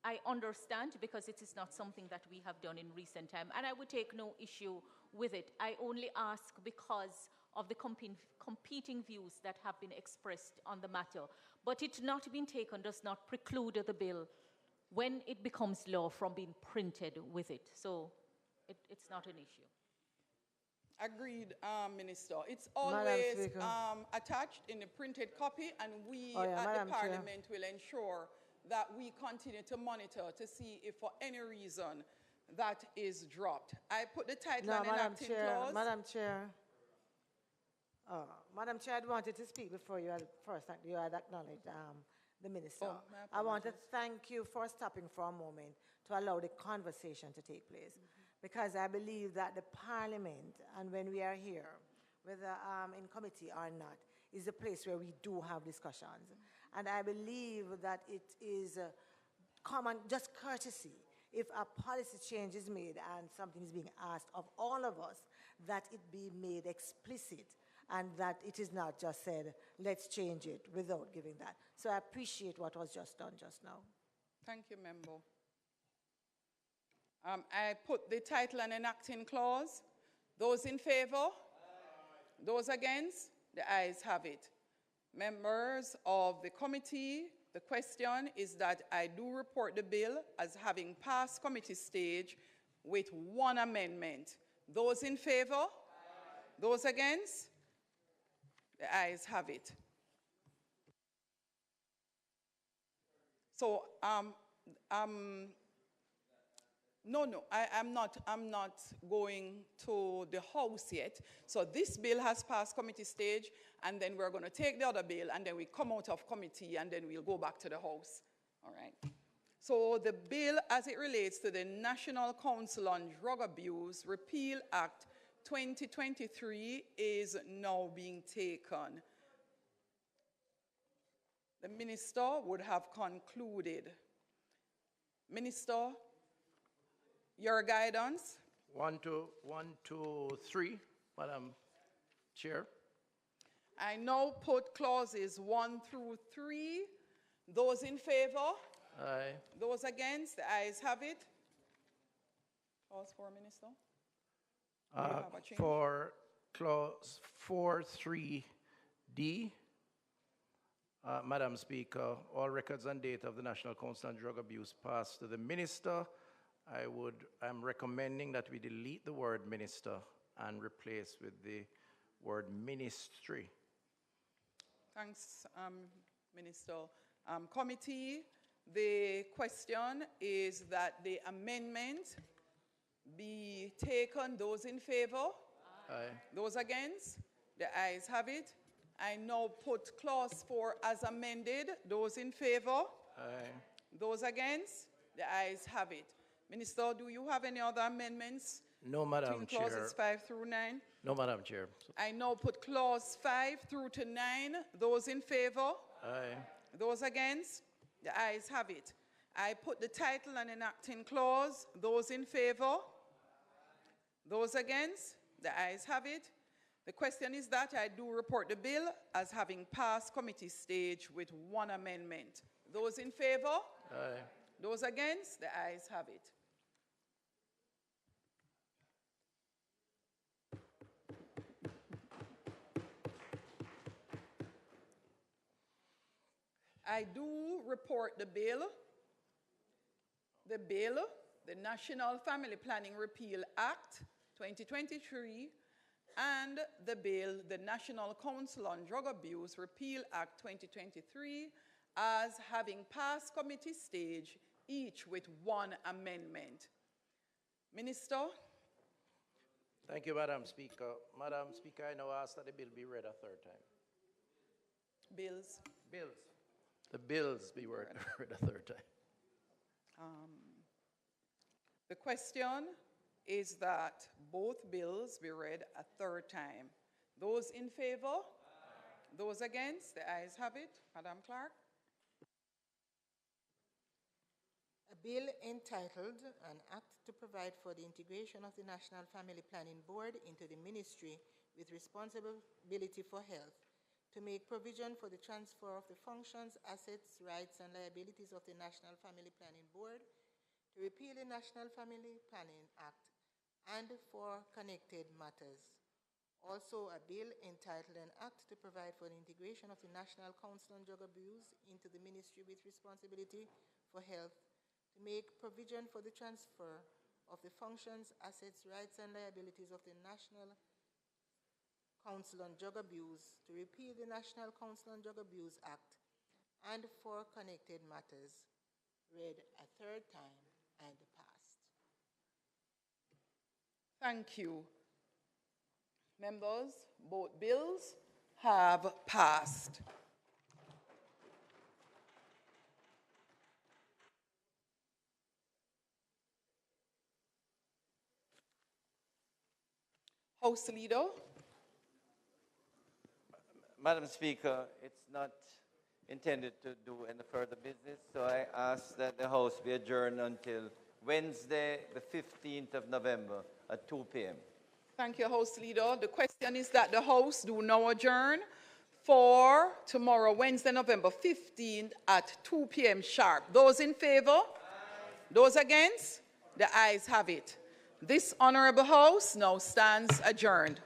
I understand, because it is not something that we have done in recent time, and I would take no issue with it. I only ask because of the competing views that have been expressed on the matter. But it not being taken does not preclude the bill, when it becomes law, from being printed with it. So it's not an issue. Agreed, Minister. It's always attached in the printed copy, and we at the Parliament will ensure that we continue to monitor to see if for any reason that is dropped. I put the title and enacting clause. Madam Chair. Madam Chair, I wanted to speak before you had acknowledged the Minister. I want to thank you for stopping for a moment to allow the conversation to take place. Because I believe that the Parliament, and when we are here, whether in committee or not, is a place where we do have discussions. And I believe that it is common, just courtesy, if a policy change is made and something is being asked of all of us, that it be made explicit and that it is not just said, let's change it without giving that. So I appreciate what was just done just now. Thank you, Member. I put the title and enacting clause. Those in favor? Aye. Those against? The ayes have it. Members of the committee, the question is that I do report the bill as having passed committee stage with one amendment. Those in favor? Aye. Those against? The ayes have it. So, No, I'm not going to the House yet. So this bill has passed committee stage, and then we're going to take the other bill, and then we come out of committee, and then we'll go back to the House. All right. So the bill, as it relates to the National Council on Drug Abuse Repeal Act 2023, is now being taken. The Minister would have concluded. Minister, your guidance? 1, 2, 3, Madam Chair. I now put clauses 1 through 3. Those in favor? Aye. Those against? The ayes have it. Clause 4, Minister. Do you have a change? For clause 4.3d, Madam Speaker, all records and data of the National Council on Drug Abuse pass to the Minister. I'm recommending that we delete the word minister and replace with the word ministry. Thanks, Minister. Committee, the question is that the amendment be taken. Those in favor? Aye. Those against? The ayes have it. I now put clause 4 as amended. Those in favor? Aye. Those against? The ayes have it. Minister, do you have any other amendments? No, Madam Chair. Clauses 5 through 9? No, Madam Chair. I now put clause 5 through to 9. Those in favor? Aye. Those against? The ayes have it. I put the title and enacting clause. Those in favor? Those against? The ayes have it. The question is that I do report the bill as having passed committee stage with 1 amendment. Those in favor? Aye. Those against? The ayes have it. I do report the bill, the National Family Planning Repeal Act 2023, and the bill, the National Council on Drug Abuse Repeal Act 2023, as having passed committee stage, each with 1 amendment. Minister? Thank you, Madam Speaker. Madam Speaker, I now ask that the bill be read a 3rd time. Bills? Bills. The bills be read a 3rd time. The question is that both bills be read a 3rd time. Those in favor? Aye. Those against? The ayes have it. Madam Clerk. A bill entitled An Act to Provide for the Integration of the National Family Planning Board into the Ministry with Responsibility for Health, to make provision for the transfer of the functions, assets, rights, and liabilities of the National Family Planning Board, to repeal the National Family Planning Act, and for connected matters. Also, a bill entitled An Act to Provide for the Integration of the National Council on Drug Abuse into the Ministry with Responsibility for Health, to make provision for the transfer of the functions, assets, rights, and liabilities of the National Council on Drug Abuse, to repeal the National Council on Drug Abuse Act, and for connected matters, read a 3rd time and passed. Thank you. Members, both bills have passed. House Leader. Madam Speaker, it's not intended to do any further business, so I ask that the House be adjourned until Wednesday, the 15th of November at 2 p.m. Thank you, House Leader. The question is that the House do now adjourn for tomorrow, Wednesday, November 15th at 2 p.m. sharp. Those in favor? Aye. Those against? The ayes have it. This honorable House now stands adjourned.